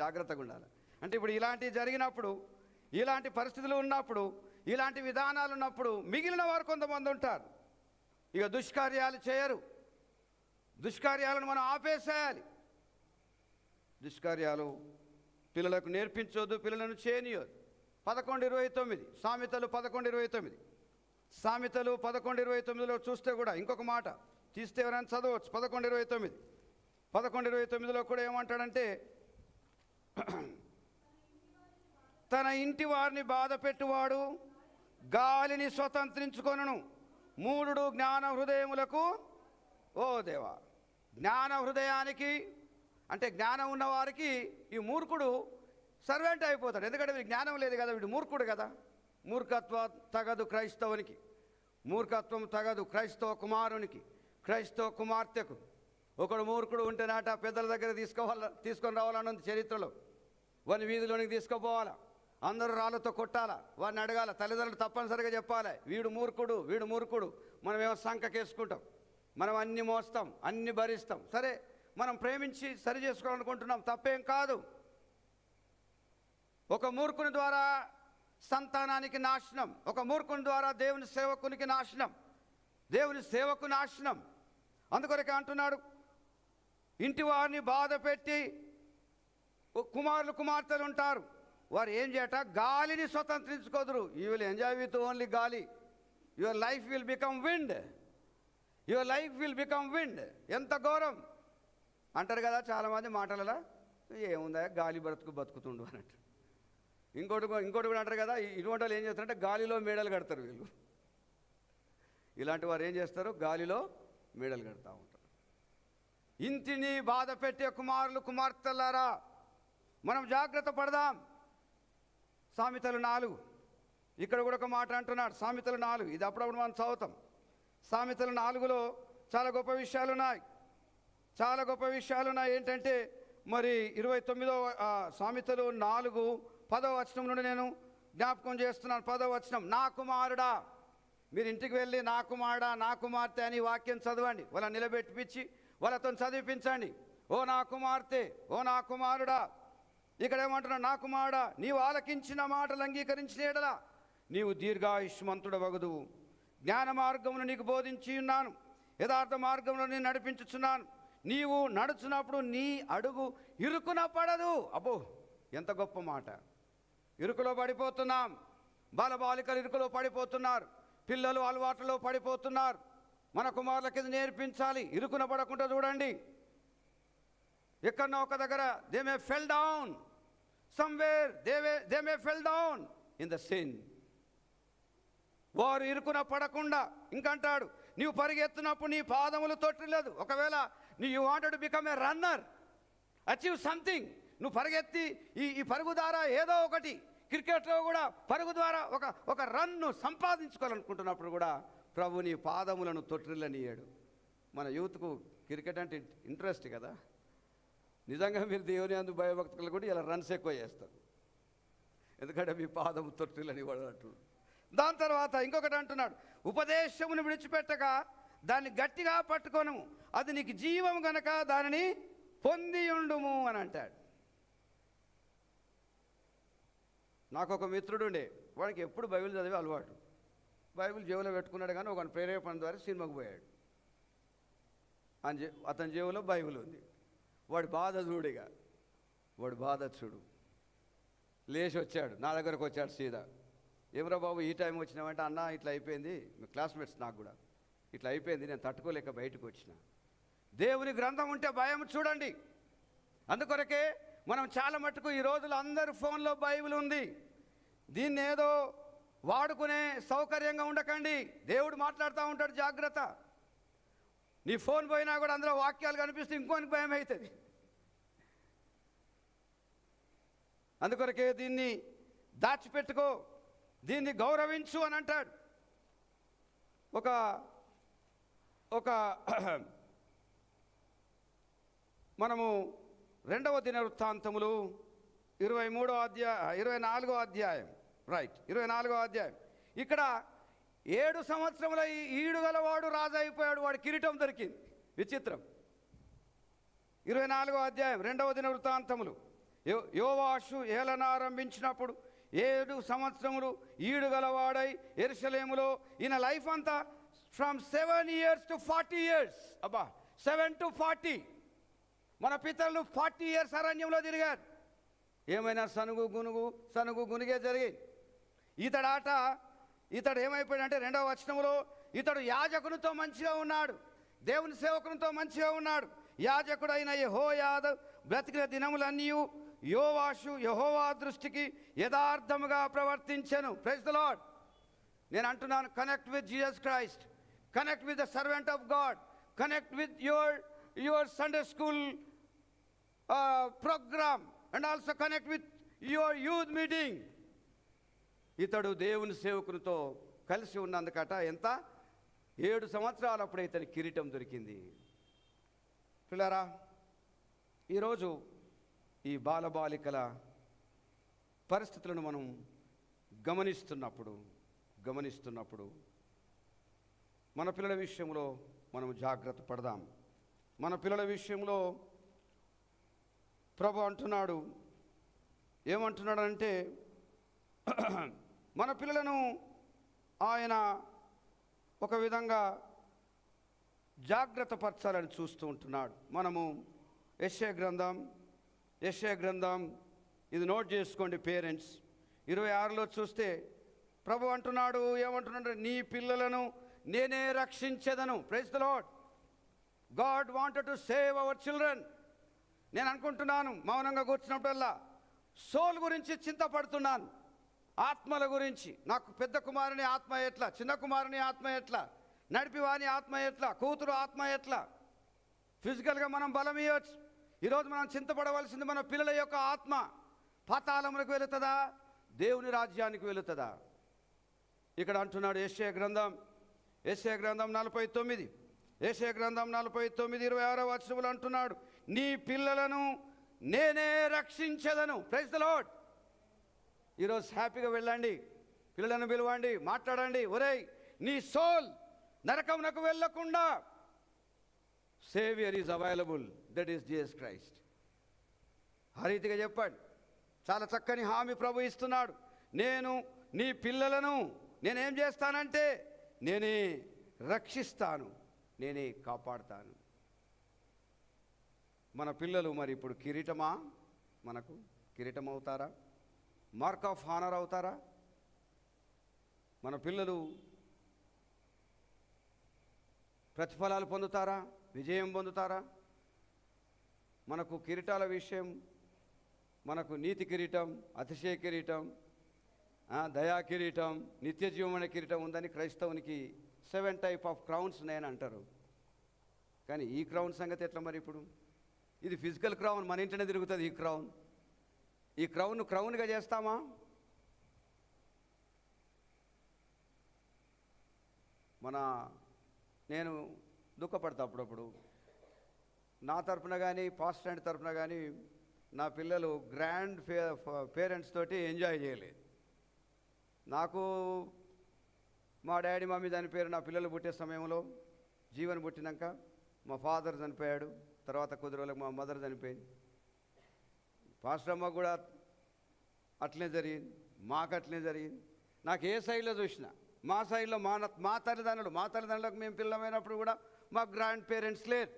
జాగ్రత్తగా ఉండాలి. అంటే ఇప్పుడు ఇలాంటివి జరిగినప్పుడు, ఇలాంటి పరిస్థితులు ఉన్నప్పుడు, ఇలాంటి విధానాలు ఉన్నప్పుడు మిగిలిన వారు కొంతమంది ఉంటారు, ఇక దుష్కార్యాలు చేయరు. దుష్కార్యాలను మనం ఆపేసేయాలి. దుష్కార్యాలు పిల్లలకు నేర్పించొద్దు, పిల్లలను చేయనియొద్దు. 11:29 సామెతలు 11:29 సామెతలు 11:29 చూస్తే కూడా ఇంకొక మాట తీస్తే ఎవరైనా చదవచ్చు. 11:29 కూడా ఏమంటాడంటే, తన ఇంటి వారిని బాధ పెట్టువాడు గాలిని స్వతంత్రించుకొనును, మూఢుడు జ్ఞాన హృదయములకు. ఓ దేవా, జ్ఞాన హృదయానికి అంటే జ్ఞానం ఉన్నవారికి ఈ మూర్ఖుడు సర్వెంట్ అయిపోతాడు. ఎందుకంటే వీడికి జ్ఞానం లేదు కదా, వీడు మూర్ఖుడు కదా. మూర్ఖత్వం తగదు క్రైస్తవునికి, మూర్ఖత్వం తగదు క్రైస్తవ కుమార్తెకు. ఒకడు మూర్ఖుడు ఉంటేనాట పెద్దల దగ్గర తీసుకొని రావాలని ఉంది చరిత్రలో. వాని వీధిలోనికి తీసుకుపోవాలా, అందరూ రాళ్ళతో కొట్టాలా, వాడిని అడగాల, తల్లిదండ్రులు తప్పనిసరిగా చెప్పాలి, వీడు మూర్ఖుడు. మనం ఏమో సంకకేసుకుంటాం, మనం అన్ని మోస్తాం, అన్ని భరిస్తాం. సరే, మనం ప్రేమించి సరి చేసుకోవాలనుకుంటున్నాం, తప్పేం కాదు. ఒక మూర్ఖుని ద్వారా సంతానానికి నాశనం, ఒక మూర్ఖుని ద్వారా దేవుని సేవకు నాశనం. అందుకొరకే అంటున్నాడు, ఇంటి వారిని బాధ పెట్టి కుమార్తెలు ఉంటారు, వారు ఏం చేయట, గాలిని స్వతంత్రించుకోదురు. You will enjoy with only గాలి. Your life will become wind. ఎంత ఘోరం అంటారు కదా చాలామంది మాటలలో, ఏముందా గాలి బతుకుతుండు అన్నట్టు. ఇంకోటి కూడా అంటారు కదా, ఇటువంటి వాళ్ళు ఏం చేస్తారంటే గాలిలో మేడలు కడతారు. వీళ్ళు ఇలాంటి వారు ఏం చేస్తారు, గాలిలో మేడలు కడతా ఉంటారు. ఇంటిని బాధ పెట్టే కుమార్తెలారా, మనం జాగ్రత్త పడదాం. సామెతలు 4 ఇక్కడ కూడా ఒక మాట అంటున్నాడు. సామెతలు 4 ఇది అప్పుడప్పుడు మనం చదువుతాం. సామెతలు 4లో చాలా గొప్ప విషయాలు ఉన్నాయి. ఏంటంటే మరి 29వ సామెతలు 4:10 నుండి నేను జ్ఞాపకం చేస్తున్నాను. 10వ నా కుమారుడా, మీరు ఇంటికి వెళ్ళి నా కుమారుడా, నా కుమార్తె అని వాక్యం చదవండి. వాళ్ళని నిలబెట్టిపించి వాళ్ళతో చదివించండి. ఓ నా కుమార్తె, ఓ నా కుమారుడా. ఇక్కడ ఏమంటున్నాడు, నా కుమారుడా, నీవు ఆలకించిన మాటలు అంగీకరించిన యెడల నీవు దీర్ఘాయుష్మంతుడవగుదువు. జ్ఞాన మార్గమును నీకు బోధించి ఉన్నాను, యథార్థ మార్గంలో నేను నడిపించుచున్నాను. నీవు నడుచున్నప్పుడు నీ అడుగు ఇరుకున పడదు. అబ్బో, ఎంత గొప్ప మాట. ఇరుకులో పడిపోతున్నాం, బాలబాలికలు ఇరుకులో పడిపోతున్నారు, పిల్లలు అలవాట్లలో పడిపోతున్నారు. మన కుమారులకి ఇది నేర్పించాలి. ఇరుకున పడకుండా చూడండి. ఎక్కడో ఒక దగ్గర they may fell down, somewhere they may fell down in the sin. వారు ఇరుకున పడకుండా, ఇంకంటాడు, నీవు పరిగెత్తున్నప్పుడు నీ పాదములు తొట్టిలేదు. ఒకవేళ you wanted to become a runner, achieve something, నువ్వు పరిగెత్తి ఈ పరుగు ద్వారా ఏదో ఒకటి, క్రికెట్లో కూడా పరుగు ద్వారా ఒక రన్ను సంపాదించుకోవాలనుకుంటున్నప్పుడు కూడా ప్రభు నీ పాదములను తొట్టిల్లనియ్యాడు. మన యూత్కు క్రికెట్ అంటే ఇంట్రెస్ట్ కదా. నిజంగా మీరు దేవుని అందు భయభక్తులు కూడా ఇలా రన్స్ ఎక్కువ చేస్తారు, ఎందుకంటే మీ పాదము తొట్టిల్లని వాడు. దాని తర్వాత ఇంకొకటి అంటున్నాడు, ఉపదేశమును విడిచిపెట్టక దాన్ని గట్టిగా పట్టుకొను, అది నీకు జీవం గనక దానిని పొంది ఉండుము అని అంటాడు. నాకు ఒక మిత్రుడు ఉండే, వాడికి ఎప్పుడు బైబిల్ చదివే అలవాటు. బైబిల్ జేబులో పెట్టుకున్నాడు, కానీ ఒక ప్రేరేపణ ద్వారా సినిమాకు పోయాడు. అతని జేబులో బైబిల్ ఉంది. వాడి బాధ చూడిగా, వాడు బాధ చూడు. లేచి వచ్చాడు, నా దగ్గరకు వచ్చాడు సీదా. ఏమరా బాబు ఈ టైం వచ్చినామంటే, అన్న ఇట్లా అయిపోయింది, మీ క్లాస్మేట్స్ నాకు కూడా ఇట్లా అయిపోయింది, నేను తట్టుకోలేక బయటకు వచ్చిన. దేవుని గ్రంథం ఉంటే భయం చూడండి. అందుకొరకే మనం చాలా మట్టుకు ఈ రోజులు అందరు ఫోన్లో బైబిల్ ఉంది, దీన్ని ఏదో వాడుకునే సౌకర్యంగా ఉండకండి. దేవుడు మాట్లాడుతూ ఉంటాడు, జాగ్రత్త. నీ ఫోన్ పోయినా కూడా అందులో వాక్యాలు కనిపిస్తే ఇంకోనికి భయం అవుతుంది. అందుకొరకే దీన్ని దాచిపెట్టుకో, దీన్ని గౌరవించు అని అంటాడు. ఒక మనము 2వ దినవృత్తాంతములు 24వ అధ్యాయం, రైట్, 24వ అధ్యాయం. ఇక్కడ 7 సంవత్సరముల ఈడు గలవాడు రాజు అయిపోయాడు, వాడు కిరీటం దొరికింది. విచిత్రం. 24వ అధ్యాయం 2వ దినవృత్తాంతములు. యోవాషు ఏలనారంభించినప్పుడు 7 సంవత్సరములు ఈడు గలవాడై యెరూషలేములో, ఈయన లైఫ్ అంతా ఫ్రమ్ 7 years to 40 years. అబ్బా, 7 to 40. మన పితరులు 40 years అరణ్యంలో తిరిగారు. ఏమైనా సనుగు గునుగే జరిగి ఇతడు ఏమైపోయాడంటే 2వ వచనములో, ఇతడు యాజకునితో మంచిగా ఉన్నాడు, దేవుని సేవకునితో మంచిగా ఉన్నాడు. యాజకుడైన యెహోయాదా బ్రతికిన దినములన్నీ యోవాషు యెహోవా దృష్టికి యథార్థముగా ప్రవర్తించెను. Praise the Lord. నేను అంటున్నాను, connect with Jesus Christ, connect with the servant of God, connect with your Sunday school programme and also connect with your youth meeting. ఇతడు దేవుని సేవకునితో కలిసి ఉన్నందుకట ఎంత 7 సంవత్సరాలు అప్పుడే ఇతని కిరీటం దొరికింది. పిల్లరా, ఈరోజు ఈ బాలబాలికల పరిస్థితులను మనం గమనిస్తున్నప్పుడు మన పిల్లల విషయంలో మనం జాగ్రత్త పడదాం. మన పిల్లల విషయంలో ప్రభు అంటున్నాడు, ఏమంటున్నాడంటే, మన పిల్లలను ఆయన ఒక విధంగా జాగ్రత్త పరచాలని చూస్తూ ఉంటున్నాడు. మనము యెషయా గ్రంథం ఇది నోట్ చేసుకోండి పేరెంట్స్. 26లో చూస్తే ప్రభు అంటున్నాడు, ఏమంటున్నాడు, నీ పిల్లలను నేనే రక్షించేదను. Praise the Lord. God wanted to save our children. నేను అనుకుంటున్నాను, మౌనంగా కూర్చున్నప్పుడల్లా సోల్ గురించి చింతపడుతున్నాను, ఆత్మల గురించి. నాకు పెద్ద కుమారుని ఆత్మ ఎట్లా, చిన్న కుమారుని ఆత్మ ఎట్లా, నడిపివాని ఆత్మ ఎట్లా, కూతురు ఆత్మ ఎట్లా. ఫిజికల్గా మనం బలం ఇవ్వచ్చు. ఈరోజు మనం చింతపడవలసింది మన పిల్లల యొక్క ఆత్మ పాతాళములకు వెళుతుందా, దేవుని రాజ్యానికి వెళుతుందా. ఇక్కడ అంటున్నాడు యెషయా గ్రంథం 49, 26వ వచనములు అంటున్నాడు, నీ పిల్లలను నేనే రక్షించెదను. Praise the lord. ఈరోజు హ్యాపీగా వెళ్ళండి, పిల్లలను పిలవండి, మాట్లాడండి. ఒరేయ్, నీ సోల్ నరకమునకు వెళ్ళకుండా saviour is available, that is Jesus Christ. ఆ రీతిగా చెప్పండి. చాలా చక్కని హామీ ప్రభు ఇస్తున్నాడు. నేను నీ పిల్లలను నేనేం చేస్తానంటే నేనే రక్షిస్తాను, నేనే కాపాడుతాను. మన పిల్లలు మరి ఇప్పుడు కిరీటమా, మనకు కిరీటం అవుతారా, మార్క్ ఆఫ్ హానర్ అవుతారా? మన పిల్లలు ప్రతిఫలాలు పొందుతారా, విజయం పొందుతారా? మనకు కిరీటాల విషయం, మనకు నీతి కిరీటం, అతిశయ కిరీటం, దయా కిరీటం, నిత్య జీవమైన కిరీటం ఉందని క్రైస్తవునికి 7 టైప్ ఆఫ్ క్రౌన్స్ నేను అంటారు. కానీ ఈ క్రౌన్ సంగతి ఎట్లా మరి? ఇప్పుడు ఇది ఫిజికల్ క్రౌన్, మన ఇంటనే తిరుగుతుంది ఈ క్రౌన్. ఈ క్రౌన్గా చేస్తామా? నేను దుఃఖపడతా అప్పుడప్పుడు. నా తరపున కానీ పాస్టర్ తరపున కానీ నా పిల్లలు గ్రాండ్ పేరెంట్స్ తోటి ఎంజాయ్ చేయలేదు. నాకు మా డాడీ మమ్మీ చనిపోయారు నా పిల్లలు పుట్టే సమయంలో. జీవన్ పుట్టినాక మా ఫాదర్ చనిపోయాడు, తర్వాత కొద్ది రోజులకు మా మదర్ చనిపోయింది. పాస్టర్ అమ్మ కూడా అట్లనే జరిగింది, మాకు అట్లనే జరిగింది. నాకు ఏ సైడ్లో చూసినా, మా సైడ్లో మా తల్లిదండ్రులకు మేము పిల్లమైనప్పుడు కూడా మా గ్రాండ్ పేరెంట్స్ లేరు.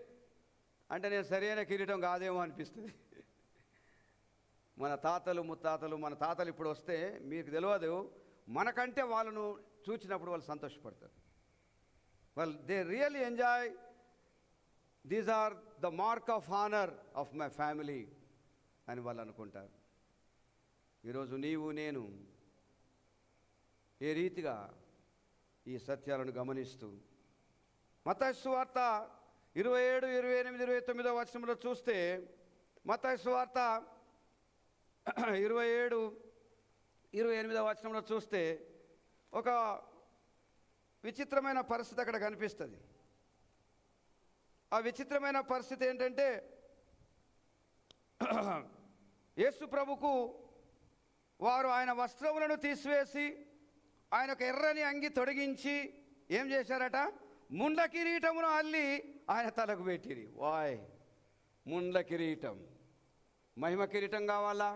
అంటే నేను సరైన కిరీటం కాదేమో అనిపిస్తుంది. మన తాతలు ముత్తాతలు, మన తాతలు ఇప్పుడు వస్తే మీకు తెలియదు, మనకంటే వాళ్ళను చూచినప్పుడు వాళ్ళు సంతోషపడతారు. వాళ్ళు they really enjoy, these are the mark of honour of my family అని వాళ్ళు అనుకుంటారు. ఈరోజు నీవు నేను ఏ రీతిగా ఈ సత్యాలను గమనిస్తూ మత్తయి సువార్త 27, 28, 29 వచనంలో చూస్తే, మత్తయి సువార్త 27, 28 వచనంలో చూస్తే ఒక విచిత్రమైన పరిస్థితి అక్కడ కనిపిస్తుంది. ఆ విచిత్రమైన పరిస్థితి ఏంటంటే, యేసు ప్రభుకు వారు ఆయన వస్త్రములను తీసివేసి ఆయనకు ఎర్రని అంగి తొడిగించి ఏం చేశారట? ముండ్ల కిరీటమును అల్లి ఆయన తలకు పెట్టిరి. వాయ్, ముండ్ల కిరీటం, మహిమ కిరీటం కావాలా?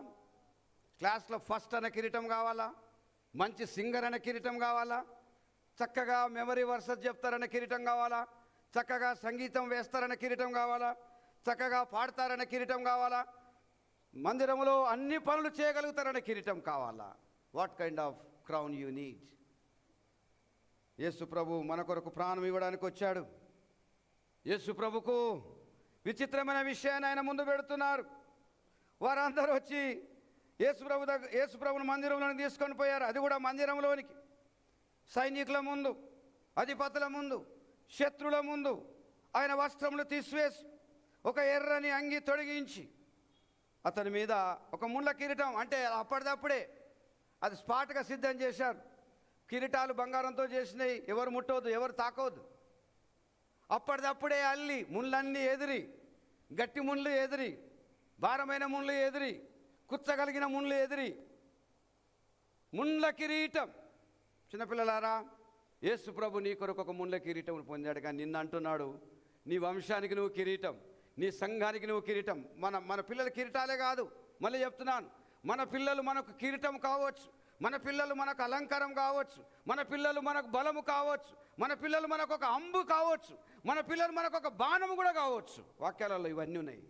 క్లాస్లో ఫస్ట్ అనే కిరీటం కావాలా? మంచి సింగర్ అనే కిరీటం కావాలా? చక్కగా మెమరీ వర్సెస్ చెప్తారనే కిరీటం కావాలా? చక్కగా సంగీతం వేస్తారనే కిరీటం కావాలా? చక్కగా పాడతారనే కిరీటం కావాలా? మందిరంలో అన్ని పనులు చేయగలుగుతారనే కిరీటం కావాలా? What kind of crown you need? Yesu ప్రభు మన కొరకు ప్రాణం ఇవ్వడానికి వచ్చాడు. యేసు ప్రభుకు విచిత్రమైన విషయాన్ని ఆయన ముందు పెడుతున్నారు. వారందరూ వచ్చి యేసు ప్రభుని మందిరంలోకి తీసుకొని పోయారు. అది కూడా మందిరంలోనికి, సైనికుల ముందు, అధిపతుల ముందు, శత్రుల ముందు ఆయన వస్త్రములు తీసివేసి ఒక ఎర్రని అంగి తొడిగించి అతని మీద ఒక ముళ్ళ కిరీటం, అంటే అప్పటిదప్పుడే అది స్పాట్గా సిద్ధం చేశారు. కిరీటాలు బంగారంతో చేసినాయి, ఎవరు ముట్టవద్దు, ఎవరు తాకవద్దు. అప్పటిదప్పుడే అల్లి ముళ్ళన్నీ ఎదిరి, గట్టి ముళ్ళు ఎదిరి, భారమైన ముళ్ళు ఎదిరి, కుచ్చగలిగిన ముళ్ళు ఎదిరి, ముండ్ల కిరీటం. చిన్నపిల్లలారా, యేసు ప్రభు నీ కొరకు ఒక ముండ్ల కిరీటం పొందాడు. కానీ నిన్ను అంటున్నాడు, నీ వంశానికి నువ్వు కిరీటం, నీ సంఘానికి నువ్వు కిరీటం. మన పిల్లల కిరీటాలే కాదు, మళ్ళీ చెప్తున్నాను, మన పిల్లలు మనకు కిరీటం కావచ్చు, మన పిల్లలు మనకు అలంకారం కావచ్చు, మన పిల్లలు మనకు బలము కావచ్చు, మన పిల్లలు మనకు ఒక అంబు కావచ్చు, మన పిల్లలు మనకు ఒక బాణము కూడా కావచ్చు. వాక్యాలలో ఇవన్నీ ఉన్నాయి.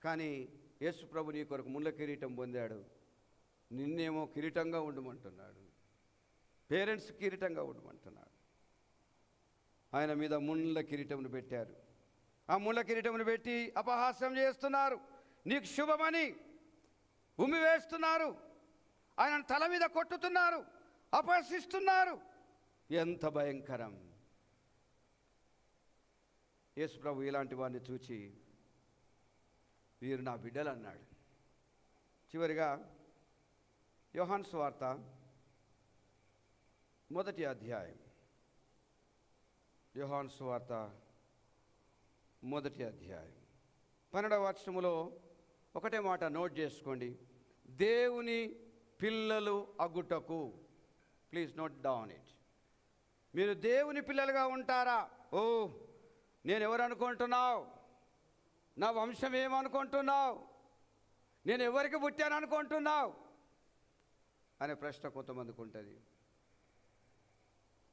కానీ యేసు ప్రభు నీ కొరకు ముళ్ళ కిరీటం పొందాడు. నిన్నేమో కిరీటంగా ఉండమంటున్నాడు, పేరెంట్స్ కిరీటంగా ఉండమంటున్నాడు. ఆయన మీద ముళ్ళ కిరీటమును పెట్టారు. ఆ ముళ్ళ కిరీటమును పెట్టి అపహాస్యం చేస్తున్నారు, నీకు శుభమని ఉమ్మివేస్తున్నారు, ఆయన తల మీద కొట్టుతున్నారు, అపహసిస్తున్నారు. ఎంత భయంకరం! యేసు ప్రభు ఇలాంటి వారిని చూచి, వీరు నా బిడ్డలు అన్నాడు. చివరిగా యోహాను సువార్త 1వ అధ్యాయం, యోహాను సువార్త 1వ అధ్యాయం 12వ వచనములో ఒకటే మాట నోట్ చేసుకోండి, దేవుని పిల్లలు అగుటకు. Please note down it. మీరు దేవుని పిల్లలుగా ఉంటారా? ఓ, నేను ఎవరు అనుకుంటున్నావు? నా వంశం ఏమనుకుంటున్నావు? నేను ఎవరికి పుట్టాను అనుకుంటున్నావు అనే ప్రశ్న కొంతమందికి ఉంటుంది.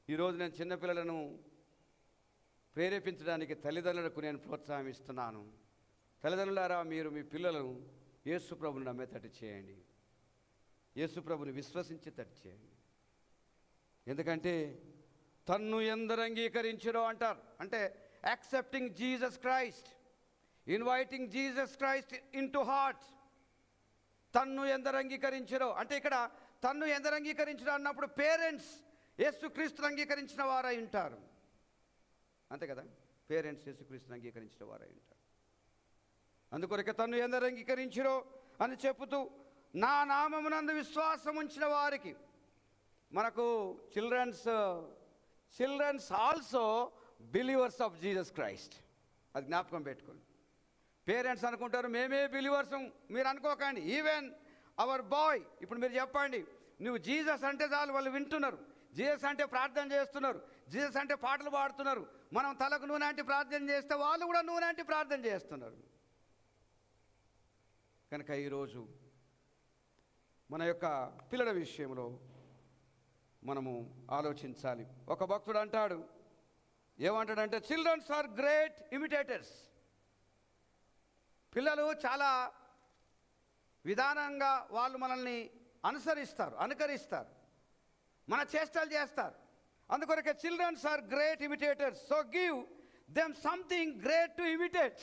ఈరోజు నేను చిన్నపిల్లలను ప్రేరేపించడానికి తల్లిదండ్రులకు నేను ప్రోత్సాహం ఇస్తున్నాను. తల్లిదండ్రులారా, మీరు మీ పిల్లలను యేసు ప్రభుని నమ్మేటట్టు చేయండి. యేసు ప్రభుని విశ్వసించేటట్టు చేయండి. ఎందుకంటే తన్ను ఎందరు అంగీకరించిరో అంటారు. అంటే accepting Jesus Christ, inviting Jesus Christ in to heart. తన్ను ఎందరు అంగీకరించిరో అంటే ఇక్కడ తన్ను ఎందరు అంగీకరించిరో అన్నప్పుడు పేరెంట్స్ యేసుక్రీస్తుని అంగీకరించిన వారై ఉంటారు. అంతే కదా, పేరెంట్స్ యేసుక్రీస్తుని అంగీకరించిన వారై ఉంటారు. అందుకొరకే తన్ను ఎందరు అంగీకరించిరో అని చెప్పుతూ నా నామమునందు విశ్వాసం ఉంచిన వారికి, మనకు childrens also believers of Jesus Christ. అది జ్ఞాపకం పెట్టుకోండి. పేరెంట్స్ అనుకుంటారు మేమే బిలీవర్స్, మీరు అనుకోకండి. ఈవెన్ అవర్ బాయ్, ఇప్పుడు మీరు చెప్పండి, నువ్వు జీసస్ అంటే చాలు వాళ్ళు వింటున్నారు. జీసస్ అంటే ప్రార్థన చేస్తున్నారు, జీసస్ అంటే పాటలు పాడుతున్నారు. మనం తలకు నూనె అంటే ప్రార్థన చేస్తే వాళ్ళు కూడా నూనె అంటే ప్రార్థన చేస్తున్నారు. కనుక ఈరోజు మన యొక్క పిల్లల విషయంలో మనము ఆలోచించాలి. ఒక భక్తుడు అంటాడు, ఏమంటాడంటే చిల్డ్రన్స్ ఆర్ గ్రేట్ ఇమిటేటర్స్. పిల్లలు చాలా విధానంగా వాళ్ళు మనల్ని అనుకరిస్తారు, మన చేష్టలు చేస్తారు. అందుకొరకే childrens are great imitators, so give them something great to imitate.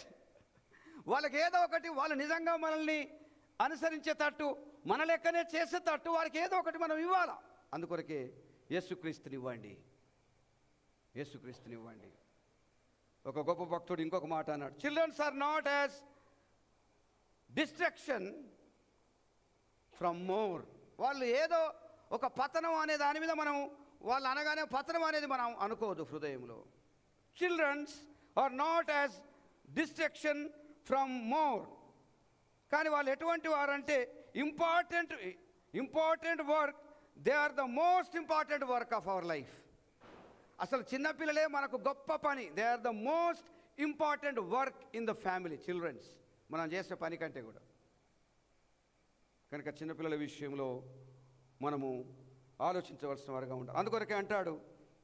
వాళ్ళకి ఏదో ఒకటి, వాళ్ళు నిజంగా మనల్ని అనుసరించేటట్టు, మన లెక్కనే చేసేటట్టు వారికి ఏదో ఒకటి మనం ఇవ్వాలా. అందుకొరకే యేసుక్రీస్తునివ్వండి. ఒక గొప్ప భక్తుడు ఇంకొక మాట అన్నాడు, childrens are not as destruction from more. వాళ్ళు ఏదో ఒక పతనం అనే దాని మీద మనం, వాళ్ళు అనగానే పతనం అనేది మనం అనుకోవద్దు హృదయంలో. Childrens are not as destruction from more. కానీ వాళ్ళు ఎటువంటి వారంటే important work, they are the most important work of our life. అసలు చిన్నపిల్లలే మనకు గొప్ప పని. They are the most important work in the family. Childrens మనం చేసే పని కంటే కూడా. కనుక చిన్నపిల్లల విషయంలో మనము ఆలోచించవలసిన వారుగా ఉండాలి. అందుకొరకే అంటాడు,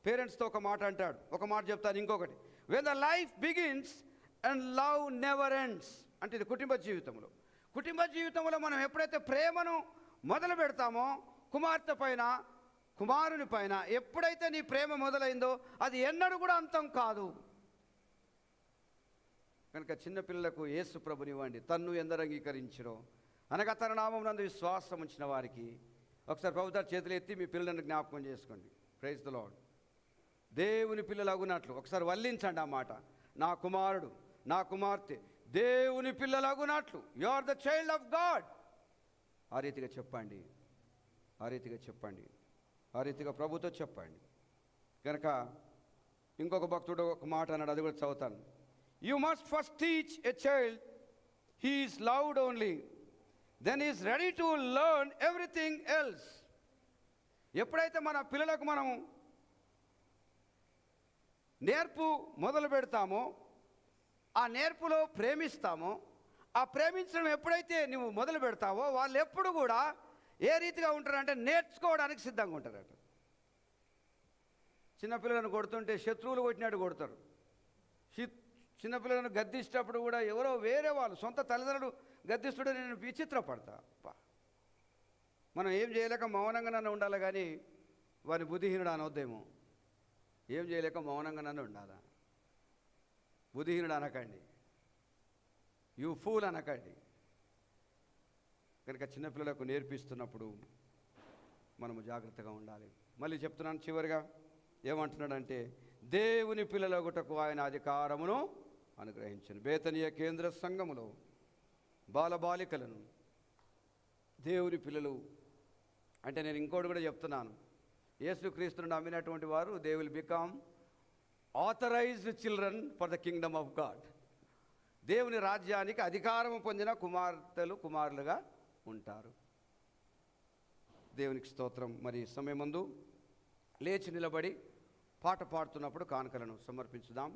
పేరెంట్స్తో ఒక మాట అంటాడు, ఒక మాట చెప్తాను ఇంకొకటి, when the life begins and love never ends. అంటే ఇది కుటుంబ జీవితంలో మనం ఎప్పుడైతే ప్రేమను మొదలు పెడతామో, కుమార్తె పైన కుమారుని పైన ఎప్పుడైతే నీ ప్రేమ మొదలైందో అది ఎన్నడూ కూడా అంతం కాదు. కనుక చిన్నపిల్లలకు యేసు ప్రభునివ్వండి. తన్ను ఎందరు అంగీకరించిరో అనగా తన నామం నందు విశ్వాసం ఉంచిన వారికి. ఒకసారి ప్రభుత్వ చేతులు ఎత్తి మీ పిల్లలను జ్ఞాపకం చేసుకోండి. Praise the Lord. దేవుని పిల్లలు అగునట్లు ఒకసారి వల్లించండి ఆ మాట. నా కుమారుడు, నా కుమార్తె దేవుని పిల్లలు అగునట్లు, you are the child of God. ఆ రీతిగా చెప్పండి, ఆ రీతిగా ప్రభుతో చెప్పండి. కనుక ఇంకొక భక్తుడు ఒక మాట అన్నాడు, అది కూడా చదువుతాను. You must first teach a child he is loved only, then is ready to learn everything else. ఎప్పుడైతే మన పిల్లలకు మనం నేర్పు మొదలు పెడతామో, ఆ నేర్పులో ప్రేమిస్తామో, ఆ ప్రేమించడం ఎప్పుడైతే నువ్వు మొదలు పెడతావో వాళ్ళు ఎప్పుడు కూడా ఏ రీతిగా ఉంటారంటే నేర్చుకోవడానికి సిద్ధంగా ఉంటారట. చిన్నపిల్లలను కొడుతుంటే శత్రువులు కొట్టినట్టు కొడతారు. చిన్నపిల్లలను గద్దిస్తేటప్పుడు కూడా ఎవరో వేరే వాళ్ళు, సొంత తల్లిదండ్రులు గద్దిస్తుంటే నేను విచిత్రపడతా. మనం ఏం చేయలేక మౌనంగా నన్ను ఉండాలి, కానీ వాని బుద్ధిహీనుడు అనొద్దేమో. ఏం చేయలేక మౌనంగా నన్ను ఉండాలా. బుద్ధిహీనుడు అనకండి, యూ ఫూల్ అనకండి. కనుక చిన్నపిల్లలకు నేర్పిస్తున్నప్పుడు మనము జాగ్రత్తగా ఉండాలి. మళ్ళీ చెప్తున్నాను చివరిగా ఏమంటున్నాడంటే, దేవుని పిల్లలగుటకు ఆయన అధికారమును అనుగ్రహించను. బేతనీయ కేంద్ర సంఘములో బాలబాలికలను దేవుని పిల్లలు అంటే, నేను ఇంకోటి కూడా చెప్తున్నాను, యేసుక్రీస్తును నమ్మినటువంటి వారు they will become authorised children for the kingdom of God. దేవుని రాజ్యానికి అధికారము పొందిన కుమార్తెలు, కుమారులుగా ఉంటారు. దేవునికి స్తోత్రం. మరి సమయం ముందు లేచి నిలబడి పాట పాడుతున్నప్పుడు కానుకలను సమర్పించుదాం.